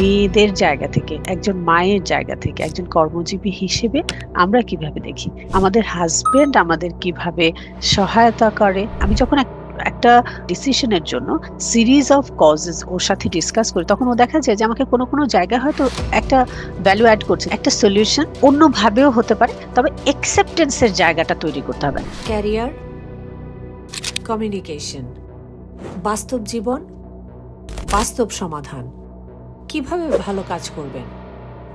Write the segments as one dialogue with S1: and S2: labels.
S1: মেয়েদের জায়গা থেকে, একজন মায়ের জায়গা থেকে, একজন কর্মজীবী হিসেবে আমরা কিভাবে দেখি, আমাদের হাজবেন্ড আমাদের কিভাবে সহায়তা করে। আমি যখন একটা ডিসিশনের জন্য সিরিজ অফ কজেস ওর সাথে ডিসকাস করি, তখন ও দেখা যায় যে আমাকে কোনো কোনো জায়গায় হয়তো একটা ভ্যালু অ্যাড করছে, একটা সলিউশন অন্যভাবেও হতে পারে, তবে অ্যাকসেপ্টেন্সের জায়গাটা তৈরি করতে হবে।
S2: ক্যারিয়ার, কমিউনিকেশন, বাস্তব জীবন, বাস্তব সমাধান। কিভাবে ভালো কাজ করবেন,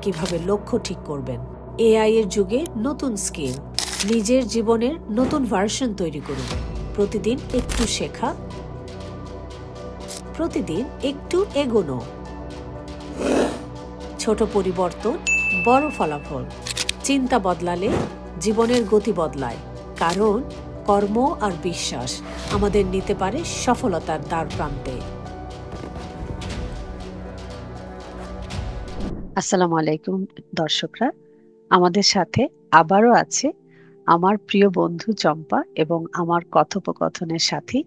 S2: কিভাবে লক্ষ্য ঠিক করবেন। এআই এর যুগে নতুন স্কিল, নিজের জীবনের নতুন ভার্সন তৈরি করুন। প্রতিদিন একটু শেখা, প্রতিদিন একটু এগোনো। ছোট পরিবর্তন, বড় ফলাফল। চিন্তা বদলালে জীবনের গতি বদলায়, কারণ কর্ম আর বিশ্বাস আমাদের নিতে পারে সফলতার দ্বার প্রান্তে।
S1: আসসালামু আলাইকুম দর্শকরা, আমাদের সাথে আবারও আছে আমার প্রিয় বন্ধু চম্পা এবং আমার কথোপকথনের সাথী।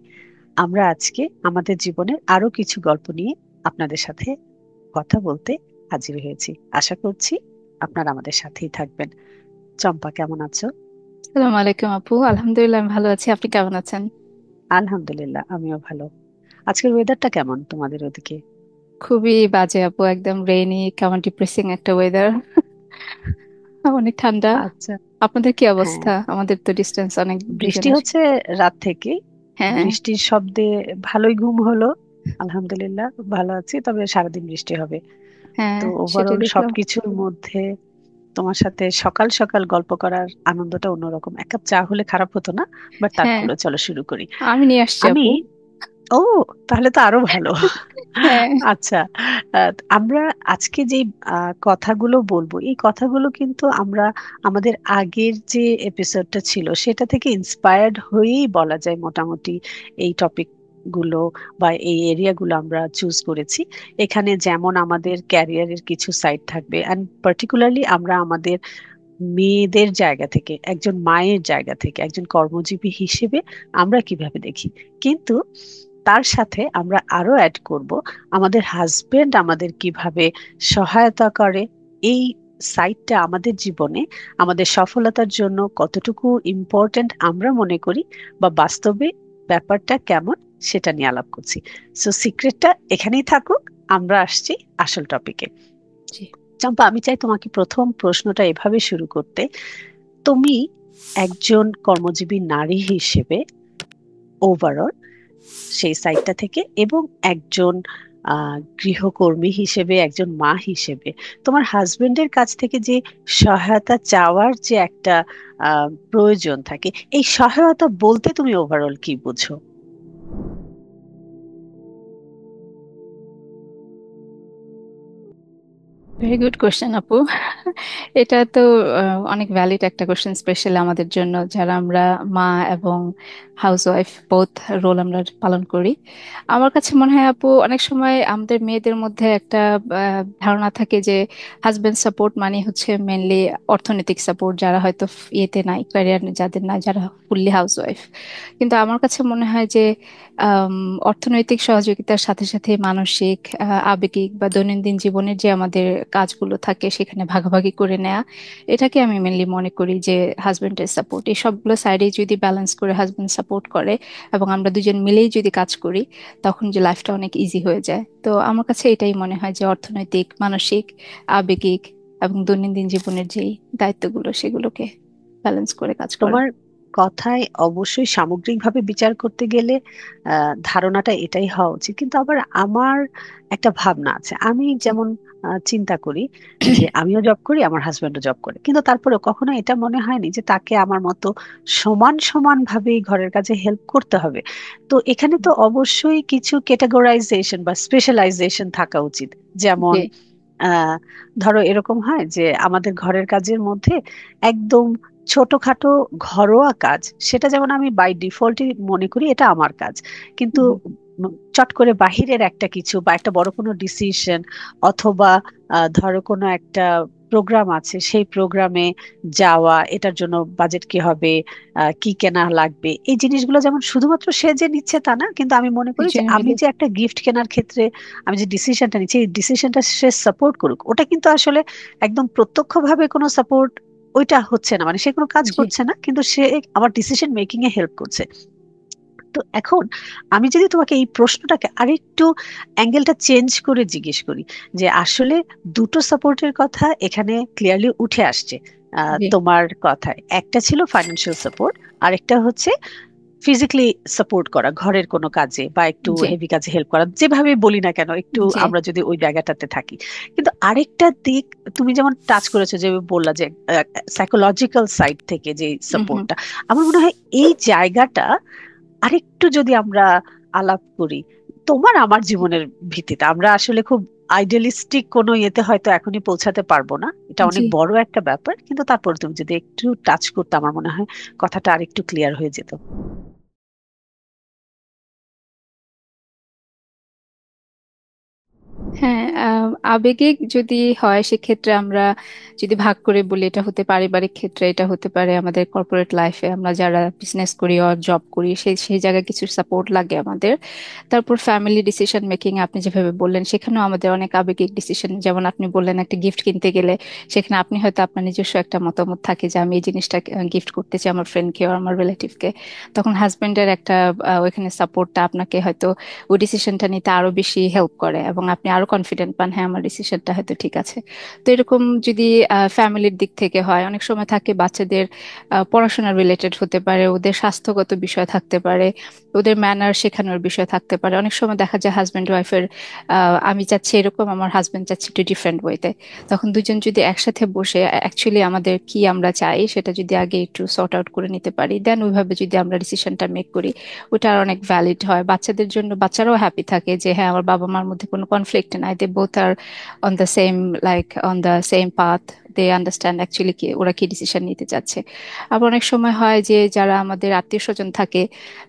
S1: আমরা আজকে আমাদের জীবনের আরো কিছু গল্প নিয়ে আপনাদের সাথে কথা বলতে হাজির হয়েছি। আশা করছি আপনারা আমাদের সাথেই থাকবেন। চম্পা, কেমন আছো?
S3: আসসালামু আলাইকুম আপু, আলহামদুলিল্লাহ আমি ভালো আছি। আপনি কেমন আছেন?
S1: আলহামদুলিল্লাহ, আমিও ভালো। আজকের ওয়েদারটা কেমন তোমাদের ওদিকে?
S3: খুবই বাজে আপু, একদম রেইনি, কেমন ডিপ্রেসিং একটা ওয়েদার। অনেক ঠান্ডা।
S1: আচ্ছা।
S3: আপনাদের কি
S1: হ্যাঁ,
S3: অবস্থা? আমাদের তো ডিস্টেন্স অনেক
S1: বৃষ্টি
S3: দুজনের।
S1: হচ্ছে রাত থেকে।
S3: হ্যাঁ।
S1: বৃষ্টির শব্দে ভালোই ঘুম হলো। আলহামদুলিল্লাহ ভালো আছি, তবে সারাদিন বৃষ্টি হবে।
S3: হ্যাঁ,
S1: তো
S3: সেটাই
S1: ওভারঅল
S3: দেখলাম।
S1: সবকিছুর মধ্যে তোমার সাথে সকাল সকাল গল্প করার আনন্দটা অন্যরকম। এক কাপ চা হলে খারাপ হতো না, বাট
S3: হ্যাঁ,
S1: তারপরে চলো শুরু করি।
S3: আমি নিয়ে আসছি
S1: আমি
S3: আপু।
S1: ও, তাহলে তো আরো ভালো।
S3: হ্যাঁ।
S1: আচ্ছা, আমরা আজকে যে কথাগুলো বলবো, এই কথাগুলো কিন্তু আমরা আমাদের আগের যে এপিসোডটা ছিল সেটা থেকে ইন্সপায়ার্ড হয়েই বলা যায় মোটামুটি এই টপিক গুলো বা এই এরিয়াগুলো আমরা চুজ করেছি। এখানে যেমন আমাদের ক্যারিয়ারের কিছু সাইড থাকবে, অ্যান্ড পার্টিকুলারলি আমরা আমাদের মেয়েদের জায়গা থেকে, একজন মায়ের জায়গা থেকে, একজন কর্মজীবী হিসেবে আমরা কিভাবে দেখি। কিন্তু তার সাথে আমরা আরো অ্যাড করব আমাদের হাজবেন্ড আমাদের কিভাবে সহায়তা করে। এই সাইটটা আমাদের জীবনে আমাদের সফলতার জন্য কতটুকু ইম্পর্ট্যান্ট আমরা মনে করি, বা বাস্তবে ব্যাপারটা কেমন সেটা নিয়ে আলাপ করছি। সো সিক্রেটটা এখানেই থাকুক, আমরা আসছি আসল টপিকে।
S3: জি।
S1: চম্পা, আমি চাই তোমাকে প্রথম প্রশ্নটা এভাবে শুরু করতে। তুমি একজন কর্মজীবী নারী হিসেবে ওভারঅল সেই সাইডটা থেকে, এবং একজন গৃহকর্মী হিসেবে, একজন মা হিসেবে তোমার হাজবেন্ডের কাছ থেকে যে সহায়তা চাওয়ার যে একটা প্রয়োজন থাকে, এই সহায়তা বলতে তুমি ওভারঅল কি বুঝো?
S3: ভেরি গুড কোশ্চেন আপু। এটা তো অনেক ভ্যালিড একটা কোশ্চেন, স্পেশালি আমাদের জন্য যারা আমরা মা এবং হাউসওয়াইফ বোথ রোল আমরা পালন করি। আমার কাছে মনে হয় আপু, অনেক সময় আমাদের মেয়েদের মধ্যে একটা ধারণা থাকে যে হাজবেন্ড সাপোর্ট মানে হচ্ছে মেনলি অর্থনৈতিক সাপোর্ট, যারা হয়তো ইয়েতে নাই, ক্যারিয়ার যাদের নাই, যারা ফুললি হাউসওয়াইফ। কিন্তু আমার কাছে মনে হয় যে আম, অর্থনৈতিক সহযোগিতার সাথে সাথে মানসিক, আবেগিক বা দৈনন্দিন জীবনের যে আমাদের কাজগুলো থাকে সেখানে ভাগাভাগি করে নেওয়া, এটাকে আমি মেনলি মনে করি যে হাজবেন্ডের সাপোর্ট। এই সবগুলো সাইডে যদি ব্যালেন্স করে হাজবেন্ড সাপোর্ট করে এবং আমরা দুজন মিলেই যদি কাজ করি, তখন যে লাইফটা অনেক ইজি হয়ে যায়। তো আমার কাছে এটাই মনে হয় যে অর্থনৈতিক, মানসিক, আবেগিক এবং দৈনন্দিন জীবনের যেই দায়িত্বগুলো সেগুলোকে ব্যালেন্স করে কাজ করা।
S1: তোমার কথায় অবশ্যই সামগ্রিকভাবে বিচার করতে গেলে ধারণাটা এটাই হওয়া উচিত, কিন্তু আবার আমার একটা ভাবনা আছে। আমি
S3: জি।
S1: যেমন চিন্তা করি যে আমিও জব করি, আমার হাজবেন্ডও জব করে, কিন্তু তারপরে কখনো এটা মনে হয়নি যে তাকে আমার মতো সমান সমান ভাবে ঘরের কাজে হেল্প করতে হবে। তো এখানে তো অবশ্যই কিছু ক্যাটাগরাইজেশন বা স্পেশালাইজেশন থাকা উচিত। যেমন
S3: জি।
S1: আহ ধরো এরকম হয় যে আমাদের ঘরের কাজের মধ্যে একদম ছোটখাটো ঘরোয়া কাজ, সেটা যেমন আমি বাই ডিফল্টই মনে করি এটা আমার কাজ, কিন্তু
S3: হুম।
S1: চট করে বাহিরের একটা কিছু বা একটা বড় কোনো ডিসিশন, অথবা ধরো কোনো একটা প্রোগ্রাম আছে সেই প্রোগ্রামে যাওয়া, এটার জন্য বাজেট কি হবে, কি কেনা লাগবে, এই জিনিসগুলো যেমন শুধুমাত্র সে যে নিচ্ছে তা না, কিন্তু আমি মনে করি যে
S3: দুজনে
S1: আমি
S3: মিলে।
S1: যে একটা গিফট কেনার ক্ষেত্রে আমি যে ডিসিশনটা নিচ্ছি এই ডিসিশনটা সে সাপোর্ট করুক, ওটা কিন্তু আসলে একদম প্রত্যক্ষভাবে কোনো সাপোর্ট ওইটা হচ্ছে না, মানে সে কোনো কাজ
S3: জি
S1: করছে না কিন্তু সে আমার ডিসিশন মেকিং এ হেল্প করছে। তো এখন আমি যদি তোমাকে এই প্রশ্নটাকে আরেকটু অ্যাঙ্গেলটা চেঞ্জ করে জিজ্ঞেস করি, যে আসলে দুটো সাপোর্টের কথা এখানে ক্লিয়ারলি উঠে আসছে
S3: জি
S1: তোমার কথায়, একটা ছিল ফাইন্যান্সিয়াল সাপোর্ট, আরেকটা হচ্ছে ফিজিক্যালি সাপোর্ট করা ঘরের কোনো কাজে বা একটু
S3: জি
S1: হেভি কাজে হেল্প করা, যেভাবে বলি না কেন একটু
S3: জি।
S1: আমরা যদি ওই জায়গাটাতে থাকি। কিন্তু আরেকটা দিক তুমি যেমন টাচ করেছো, যে বললা যে সাইকোলজিক্যাল সাইড থেকে যে
S3: হুম হুম।
S1: সাপোর্টটা, আমার মনে হয় এই জায়গাটা আরেকটু যদি আমরা আলাপ করি তোমার আমার জীবনের ভিত্তিতে, আমরা আসলে খুব আইডিয়ালিস্টিক কোনো ইয়েতে হয়তো এখনই পৌঁছাতে পারবো না, এটা
S3: জি
S1: অনেক বড় একটা ব্যাপার, কিন্তু তারপর তুমি যদি একটু টাচ করতে আমার মনে হয় কথাটা আরেকটু ক্লিয়ার হয়ে যেত।
S3: হ্যাঁ, আবেগিক যদি হয় সেক্ষেত্রে আমরা যদি ভাগ করে বলি, এটা হতে পারিবারিক ক্ষেত্রে, এটা হতে পারে আমাদের কর্পোরেট লাইফে, আমরা যারা বিজনেস করি আর জব করি সেই সেই জায়গায় কিছু সাপোর্ট লাগে আমাদের। তারপর ফ্যামিলি ডিসিশন মেকিং আপনি যেভাবে বললেন সেখানেও আমাদের অনেক আবেগিক ডিসিশন, যেমন আপনি বললেন একটা গিফট কিনতে গেলে সেখানে আপনি হয়তো আপনার নিজস্ব একটা মতামত থাকে যে আমি এই জিনিসটা গিফট করতে চাই আমার ফ্রেন্ডকে আর আমার রিলেটিভকে। তখন হাজবেন্ডের একটা ওইখানে সাপোর্টটা আপনাকে হয়তো ওই ডিসিশনটা নিতে আরো বেশি হেল্প করে এবং আপনি আরো কনফিডেন্ট পান, হ্যাঁ আমার ডিসিশনটা হয়তো ঠিক আছে। তো এরকম যদি ফ্যামিলির দিক থেকে হয়, অনেক সময় থাকে বাচ্চাদের পড়াশোনা রিলেটেড হতে পারে, ওদের স্বাস্থ্যগত বিষয় থাকতে পারে, ওদের ম্যানার শেখানোর বিষয় থাকতে পারে। অনেক সময় দেখা যায় হাজব্যান্ড ওয়াইফের আমি চাচ্ছি এরকম, আমার হাজব্যান্ড চাচ্ছি একটু ডিফারেন্ট ওয়েতে। তখন দুজন যদি একসাথে বসে অ্যাকচুয়ালি আমাদের কি আমরা চাই সেটা যদি আগে একটু সর্ট আউট করে নিতে পারি, দেন ওইভাবে যদি আমরা ডিসিশনটা মেক করি, ওটা আর অনেক ভ্যালিড হয় বাচ্চাদের জন্য। বাচ্চারাও হ্যাপি থাকে যে হ্যাঁ আমার বাবা মার মধ্যে কোনো কনফ্লিক্ট নাই, they both are on the same, like on the same path, they understand actually কি ওরা কি ডিসিশন নিতে চাচ্ছে। আবার অনেক সময় হয় যে যারা আমাদের আত্মীয় স্বজন থাকে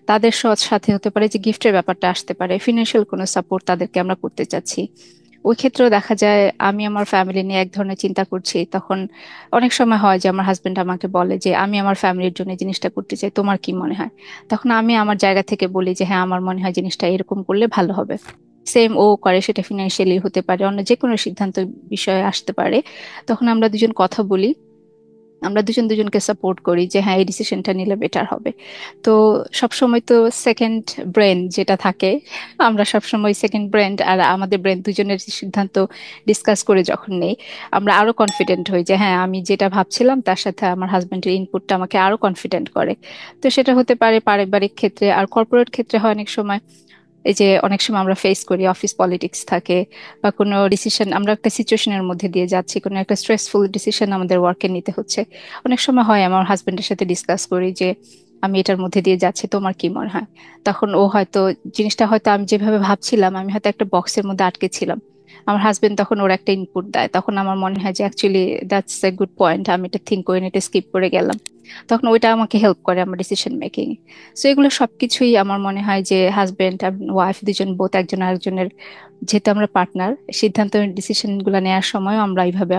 S3: তাদের সাথে হতে পারে যে গিফটের ব্যাপারটা আসতে পারে, ফিনান্সিয়াল কোনো সাপোর্ট তাদেরকে আমরা করতে চাচ্ছি। ওই ক্ষেত্রেও দেখা যায় আমি আমার ফ্যামিলি নিয়ে এক ধরনের চিন্তা করছি, তখন অনেক সময় হয় যে আমার হাজবেন্ড আমাকে বলে যে আমি আমার ফ্যামিলির জন্য এই জিনিসটা করতে চাই, তোমার কি মনে হয়? তখন আমি আমার জায়গা থেকে বলি যে হ্যাঁ আমার মনে হয় জিনিসটা এরকম করলে ভালো হবে। সেম ও করে, সেটা ফিনান্সিয়ালি হতে পারে, অন্য যে কোনো সিদ্ধান্ত বিষয়ে আসতে পারে। তখন আমরা দুজন কথা বলি, আমরা দুজন দুজনকে সাপোর্ট করি যে হ্যাঁ এই ডিসিশনটা নিলে বেটার হবে। তো সবসময় তো সেকেন্ড ব্রেন যেটা থাকে, আমরা সবসময় সেকেন্ড ব্রেন আর আমাদের ব্রেন দুজনের সিদ্ধান্ত ডিসকাস করে যখন নেই, আমরা আরো কনফিডেন্ট হই যে হ্যাঁ আমি যেটা ভাবছিলাম তার সাথে আমার হাজবেন্ডের ইনপুটটা আমাকে আরো কনফিডেন্ট করে। তো সেটা হতে পারে পারিবারিক ক্ষেত্রে, আর কর্পোরেট ক্ষেত্রে হয় অনেক সময় এই যে অনেক সময় আমরা ফেস করি অফিস পলিটিক্স থাকে, বা কোনো ডিসিশন আমরা একটা সিচুয়েশনের মধ্যে দিয়ে যাচ্ছি, কোনো একটা স্ট্রেসফুল ডিসিশন আমাদের ওয়ার্কে নিতে হচ্ছে। অনেক সময় হয় আমার হাজবেন্ডের সাথে ডিসকাস করি যে আমি এটার মধ্যে দিয়ে যাচ্ছি, তোমার কি মনে হয়? তখন ও হয়তো জিনিসটা হয়তো আমি যেভাবে ভাবছিলাম আমি হয়তো একটা বক্সের মধ্যে আটকে ছিলাম, আমার হাজবেন্ড তখন ওর একটা ইনপুট দেয়, তখন আমার মনে হয় যে actually that's a good point, আমি এটা থিঙ্ক করে এটা স্কিপ করে গেলাম। তখন ওইটা আমাকে হেল্প করে আমার ডিসিশন মেকিং। সো এগুলো সবকিছুই আমার মনে হয় যে হাজবেন্ড আর ওয়াইফ দুজন বোথ একজন আরেকজনের, যেহেতু আমরা পার্টনার, সিদ্ধান্ত ডিসিশন গুলো নেওয়ার সময় আমরা এইভাবে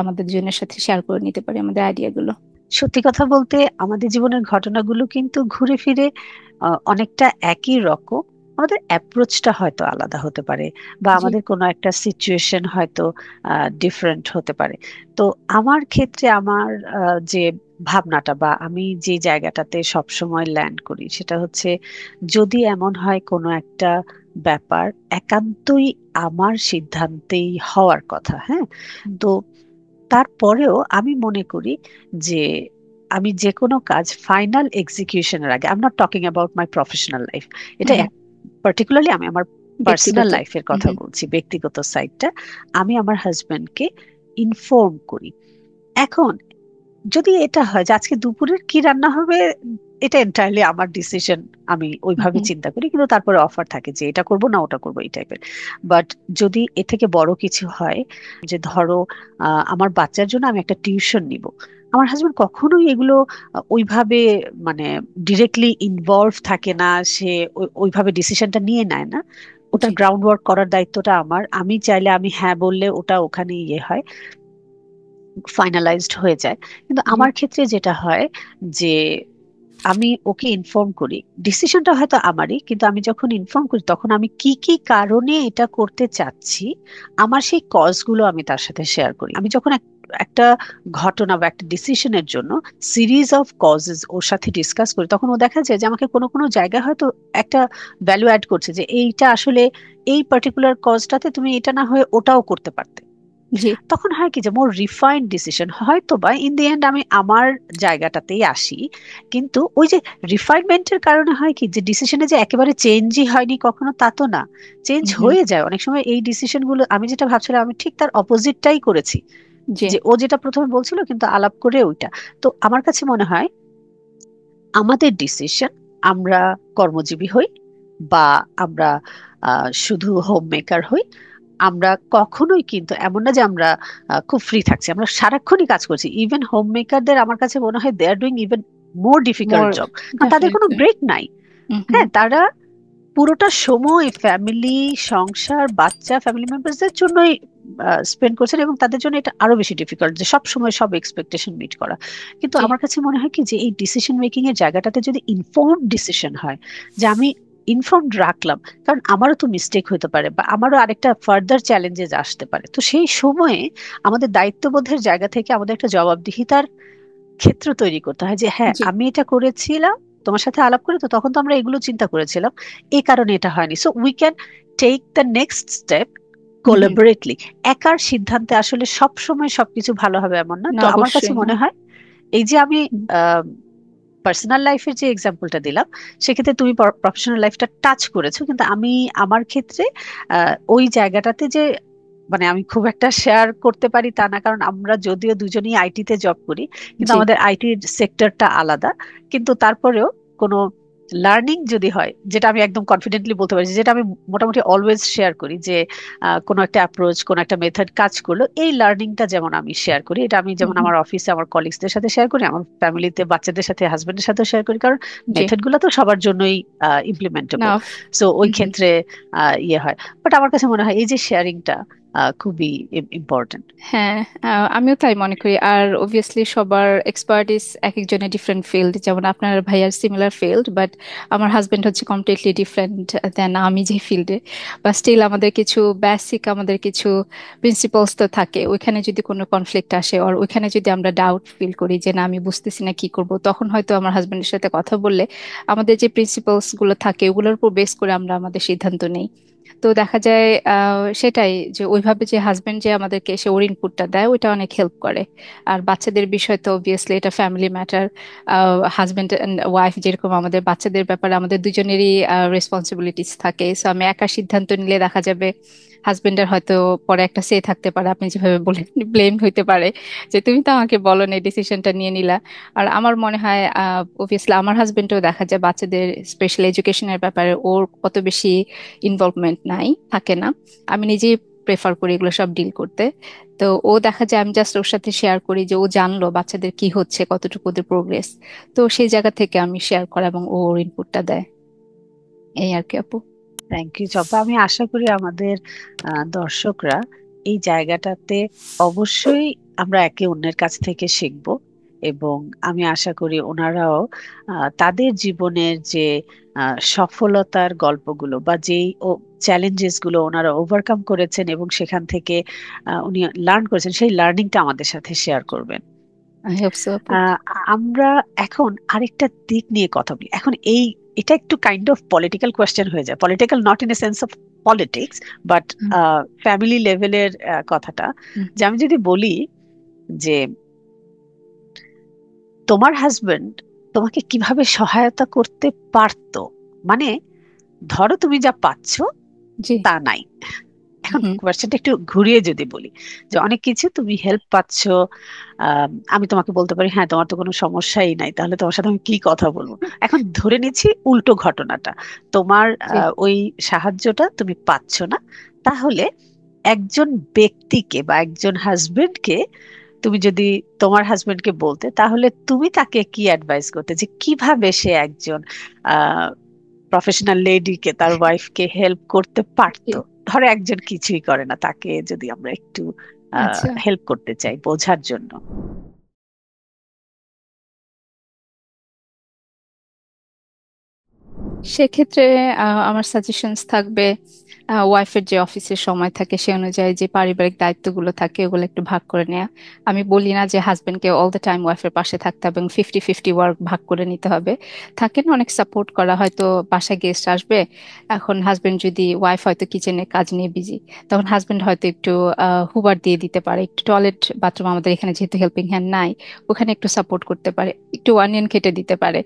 S3: আমাদের দুজনের সাথে শেয়ার করে নিতে পারি আমাদের আইডিয়া গুলো।
S1: সত্যি কথা বলতে আমাদের জীবনের ঘটনাগুলো কিন্তু ঘুরে ফিরে অনেকটা একই রকম, আমাদের অ্যাপ্রোচটা হয়তো আলাদা হতে পারে বা
S3: জি
S1: আমাদের কোনো একটা সিচুয়েশন হয়তো ডিফারেন্ট হতে পারে। তো আমার ক্ষেত্রে আমার যে ভাবনাটা বা আমি যে জায়গাটাতে সব সময় ল্যান্ড করি সেটা হচ্ছে, যদি এমন হয় কোনো একটা ব্যাপার একান্তই আমার সিদ্ধান্তেই হওয়ার কথা, হ্যাঁ, তো তারপরেও আমি মনে করি যে আমি যে কোনো কাজ ফাইনাল এক্সিকিউশনের আগে, I am not talking about my professional life, এটা
S3: হুম,
S1: পার্টিকুলারলি আমি আমার পার্সোনাল
S3: ব্যক্তিগত।
S1: লাইফের
S3: হুম
S1: কথা
S3: হুম।
S1: বলছি, ব্যক্তিগত সাইডটা, আমি আমার হাজবেন্ডকে ইনফর্ম করি। এখন যদি এটা হয় যে আজকে দুপুরের কি রান্না হবে, এটা এন্টায়ারলি আমার ডিসিশন, আমি
S3: হুম
S1: ওইভাবে
S3: হুম।
S1: চিন্তা করি, কিন্তু তারপরে অফার থাকে যে এটা করব না ওটা করব এই টাইপের। বাট যদি এ থেকে বড় কিছু হয়, যে ধরো আমার বাচ্চার জন্য আমি একটা টিউশন নিব, আমার হাজবেন্ড কখনোই এগুলো ওইভাবে মানে ডিরেক্টলি ইনভলভ থাকে না, সে ওইভাবে ডিসিশনটা নিয়ে নেয় না, ওটার
S3: জি
S1: গ্রাউন্ড ওয়ার্ক করার দায়িত্বটা আমার, আমি চাইলে আমি হ্যাঁ বললে ওটা ওখানে ইয়ে হয়। ফাইনালাইজড হয়ে যায়। কিন্তু
S3: জি
S1: আমার ক্ষেত্রে যেটা হয় যে আমি ওকে ইনফর্ম করি, ডিসিশনটা হয়তো আমারই, কিন্তু আমি যখন ইনফর্ম করি তখন আমি কি কি কারণে এটা করতে চাচ্ছি, আমার সেই কজগুলো আমি তার সাথে শেয়ার করি। আমি যখন একটা ঘটনা বা একটা ডিসিশনের জন্য সিরিজ অফ কজেস ওর সাথে ডিসকাস করি, তখন ও দেখা যায় যে আমাকে কোনো কোনো জায়গায় হয়তো একটা ভ্যালু অ্যাড করছে, যে এইটা আসলে এই পার্টিকুলার কজটাতে তুমি এটা না হয়ে ওটাও করতে পারতে।
S3: জি
S1: তখন হয় কি যে মোর রিফাইন্ড ডিসিশন হয়তো বা ইন দি এন্ড আমি আমার জায়গাটাতেই আসি, কিন্তু ওই যে রিফাইনমেন্টের কারণে হয় কি যে ডিসিশনে যে একেবারে চেঞ্জই হয়নি কখনো, তা তো না, চেঞ্জ
S3: হুম
S1: হয়ে যায় অনেক সময়। এই ডিসিশন গুলো আমি যেটা ভাবছিলাম আমি ঠিক তার অপোজিটটাই করেছি,
S3: জি
S1: যে ও যেটা প্রথমে বলছিল কিন্তু আলাপ করে ওইটা। তো আমার কাছে মনে হয় আমাদের ডিসিশন, আমরা কর্মজীবী হই বা আমরা শুধু হোম মেকার হই, আমরা কখনোই কিন্তু এমন না যে আমরা খুব ফ্রি থাকছি, আমরা সারাক্ষণই কাজ করছি। ইভেন হোম মেকারদের আমার কাছে মনে হয় they are doing even more difficult
S3: more
S1: job, কারণ তাদের কোনো
S3: ডেফিনেটলি
S1: ব্রেক নাই।
S3: হুম হুম
S1: হ্যাঁ, তারা পুরোটা সময় ফ্যামিলি, সংসার, বাচ্চা, ফ্যামিলি মেম্বারসদের জন্যই স্পেন্ড করছেন, এবং তাদের জন্য এটা আরো বেশি ডিফিকাল্ট যে সব সময় সব এক্সপেকটেশন মিট করা। কিন্তু
S3: জি
S1: আমার কাছে মনে হয় কি যে এই ডিসিশন মেকিং এর জায়গাটাতে যদি ইনফর্মড ডিসিশন হয়, যে আমি ইনফর্মড রাখলাম, কারণ আমারও তো মিস্টেক হতে পারে বা আমারও আরেকটা ফার্দার চ্যালেঞ্জেস আসতে পারে, তো সেই সময়ে আমাদের দায়িত্ববোধের জায়গা থেকে আমাদের একটা জবাবদিহিতার ক্ষেত্র তৈরি করতে হয়, যে হ্যাঁ
S3: জি
S1: আমি এটা করেছিলাম, তোমার সাথে আলাপ করে তো তখন তো আমরা এগুলো চিন্তা করেছিলাম, এই কারণে এটা হয়নি, so we can take the next step
S3: hmm hmm
S1: collaboratively. একার সিদ্ধান্তে আসলে সব সময় সবকিছু ভালো হবে এমন না।
S3: না
S1: তো আমার কাছে
S3: অবশ্যই না
S1: মনে হয় এই যে আমি
S3: হুম,
S1: পার্সোনাল লাইফের যে এক্সাম্পলটা দিলাম, সেক্ষেত্রে তুমি প্রফেশনাল লাইফটা টাচ করেছো, কিন্তু আমি আমার ক্ষেত্রে ওই জায়গাটাতে যে মানে আমি খুব একটা শেয়ার করতে পারি তা না, কারণ আমরা যদিও দুজনেই আইটিতে জব করি, কিন্তু
S3: জি
S1: আমাদের আইটির সেক্টরটা আলাদা। কিন্তু তারপরেও কোনো লার্নিং যদি হয়, যেটা আমি একদম কনফিডেন্টলি বলতে পারি, যেটা আমি মোটামুটি অলওয়েজ শেয়ার করি, যে কোনো একটা অ্যাপ্রোচ, কোনো একটা মেথড কাজ করলো, এই লার্নিংটা যেমন আমি শেয়ার করি, এটা আমি
S3: হুম
S1: যেমন
S3: হুম
S1: আমার অফিসে আমার কলিগসদের সাথে শেয়ার করি, আমার ফ্যামিলিতে বাচ্চাদের সাথে, হাজবেন্ডের সাথেও শেয়ার করি, কারণ
S3: জি
S1: মেথড গুলো তো সবার জন্যই
S3: না
S1: ইমপ্লিমেন্টেবল। সো ওই
S3: হুম হুম
S1: ক্ষেত্রে ইয়ে হয়। বাট আমার কাছে মনে হয় এই যে শেয়ারিংটা খুবই ইম্পর্টেন্ট।
S3: হ্যাঁ আমিও তাই মনে করি। আর অবভিয়াসলি সবার এক্সপার্টিস এক একজনের ডিফারেন্ট ফিল্ড, যেমন আপনার ভাইয়ার সিমিলার ফিল্ড, বাট আমার হাজবেন্ড হচ্ছে কমপ্লিটলি ডিফারেন্ট দেন আমি যে ফিল্ডে। বা স্টিল আমাদের কিছু বেসিক, আমাদের কিছু প্রিন্সিপালস তো থাকে। ওইখানে যদি কোনো কনফ্লিক্ট আসে আর ওইখানে যদি আমরা ডাউট ফিল করি যে না আমি বুঝতেছি না কি করব, তখন হয়তো আমার হাজবেন্ডের সাথে কথা বললে আমাদের যে প্রিন্সিপালস গুলো থাকে ওগুলোর উপর বেস করে আমরা আমাদের সিদ্ধান্ত নেই। তো দেখা যায় সেটাই, যে ওইভাবে যে হাজবেন্ড যে আমাদেরকে এসে ওর ইনপুটটা দেয় ওইটা অনেক হেল্প করে। আর বাচ্চাদের বিষয় তো অবভিয়াসলি এটা family matter. Husband and wife যেরকম আমাদের বাচ্চাদের ব্যাপারে আমাদের দুজনেরই রেসপন্সিবিলিটিস থাকে। সো আমি একা সিদ্ধান্ত নিলে দেখা যাবে হাজবেন্ডের হয়তো পরে একটা সে থাকতে পারে, আপনি যেভাবে বলেন ব্লেম হইতে পারে যে তুমি তো আমাকে বলো না, ডিসিশনটা নিয়ে নিলা। আর আমার মনে হয় অবভিয়াসলি আমার হাজবেন্ডও দেখা যায় বাচ্চাদের স্পেশাল এডুকেশনের ব্যাপারে ওর অত বেশি ইনভলভমেন্ট নাই, থাকে না। আমি নিজেই প্রেফার করি এগুলো সব ডিল করতে। তো ও দেখা যায় আমি জাস্ট ওর সাথে শেয়ার করি যে ও জানলো বাচ্চাদের কি হচ্ছে, কতটুকু ওদের প্রোগ্রেস। তো সেই জায়গা থেকে আমি শেয়ার করা এবং ও ওর ইনপুটটা দেয়, এই আর কি আপু।
S1: থ্যাংক ইউ চম্পা। আমি আশা করি আমাদের দর্শকরা এই জায়গাটাতে অবশ্যই আমরা একে অন্যের কাছ থেকে শিখব, এবং আমি আশা করি ওনারাও তাদের জীবনের যে সফলতার গল্পগুলো বা যেই চ্যালেঞ্জেস গুলো ওনারা ওভারকাম করেছেন এবং সেখান থেকে উনি লার্ন করেছেন, সেই লার্নিংটা আমাদের সাথে শেয়ার করবেন।
S3: আই হোপ সো আপু।
S1: আহ, আমরা এখন আরেকটা দিক নিয়ে কথা বলি। এখন এটা একটু কাইন্ড অফ পলিটিক্যাল কোয়েশ্চেন হয়ে যায়, political not in a sense of politics, but
S3: hmm
S1: family লেভেলের কথাটা।
S3: হুম
S1: যে আমি যদি বলি যে তোমার হাজবেন্ড তোমাকে কিভাবে সহায়তা করতে পারতো, মানে ধরো তুমি যা পাচ্ছ
S3: জি
S1: তা নাই। এখন
S3: হুম
S1: কোয়েশ্চেনটা একটু ঘুরিয়ে যদি বলি, যে অনেক কিছু তুমি হেল্প পাচ্ছ, আমি তোমাকে বলতে পারি হ্যাঁ তোমার তো কোনো সমস্যাই নাই, তাহলে তোমার সাথে আমি কি কথা বলবো। এখন ধরে নিচ্ছি উল্টো ঘটনাটা, তোমার
S3: জি
S1: ওই সাহায্যটা তুমি পাচ্ছ না, তাহলে একজন ব্যক্তিকে বা একজন হাজবেন্ডকে তুমি যদি তোমার হাজবেন্ডকে বলতে, তাহলে তুমি তাকে কি অ্যাডভাইস করতে, যে কিভাবে সে একজন প্রফেশনাল লেডিকে, তার ওয়াইফকে হেল্প করতে
S3: জি
S1: পারতো। ধরো একজন কিছুই করে না, তাকে যদি আমরা একটু
S3: আচ্ছা,
S1: হেল্প করতে চাই বোঝার জন্য।
S3: সেক্ষেত্রে আমার সাজেশনস থাকবে, ওয়াইফের যে অফিসের সময় থাকে সে অনুযায়ী যে পারিবারিক দায়িত্বগুলো থাকে ওগুলো একটু ভাগ করে নেওয়া। আমি বলি না যে হাজবেন্ডকে অল দ্য টাইম ওয়াইফের পাশে থাকতে হবে এবং 50-50 ওয়ার্ক ভাগ করে নিতে হবে। থাকে না অনেক সাপোর্ট করা, হয়তো বাসায় গেস্ট আসবে, এখন হাজবেন্ড যদি, ওয়াইফ হয়তো কিচেনে কাজ নিয়ে বিজি, তখন হাজবেন্ড হয়তো একটু হুবার দিয়ে দিতে পারে, একটু টয়লেট বাথরুম আমাদের এখানে যেহেতু হেল্পিং হ্যান্ড নাই, ওখানে একটু সাপোর্ট করতে পারে, একটু অনিয়ন কেটে দিতে পারে।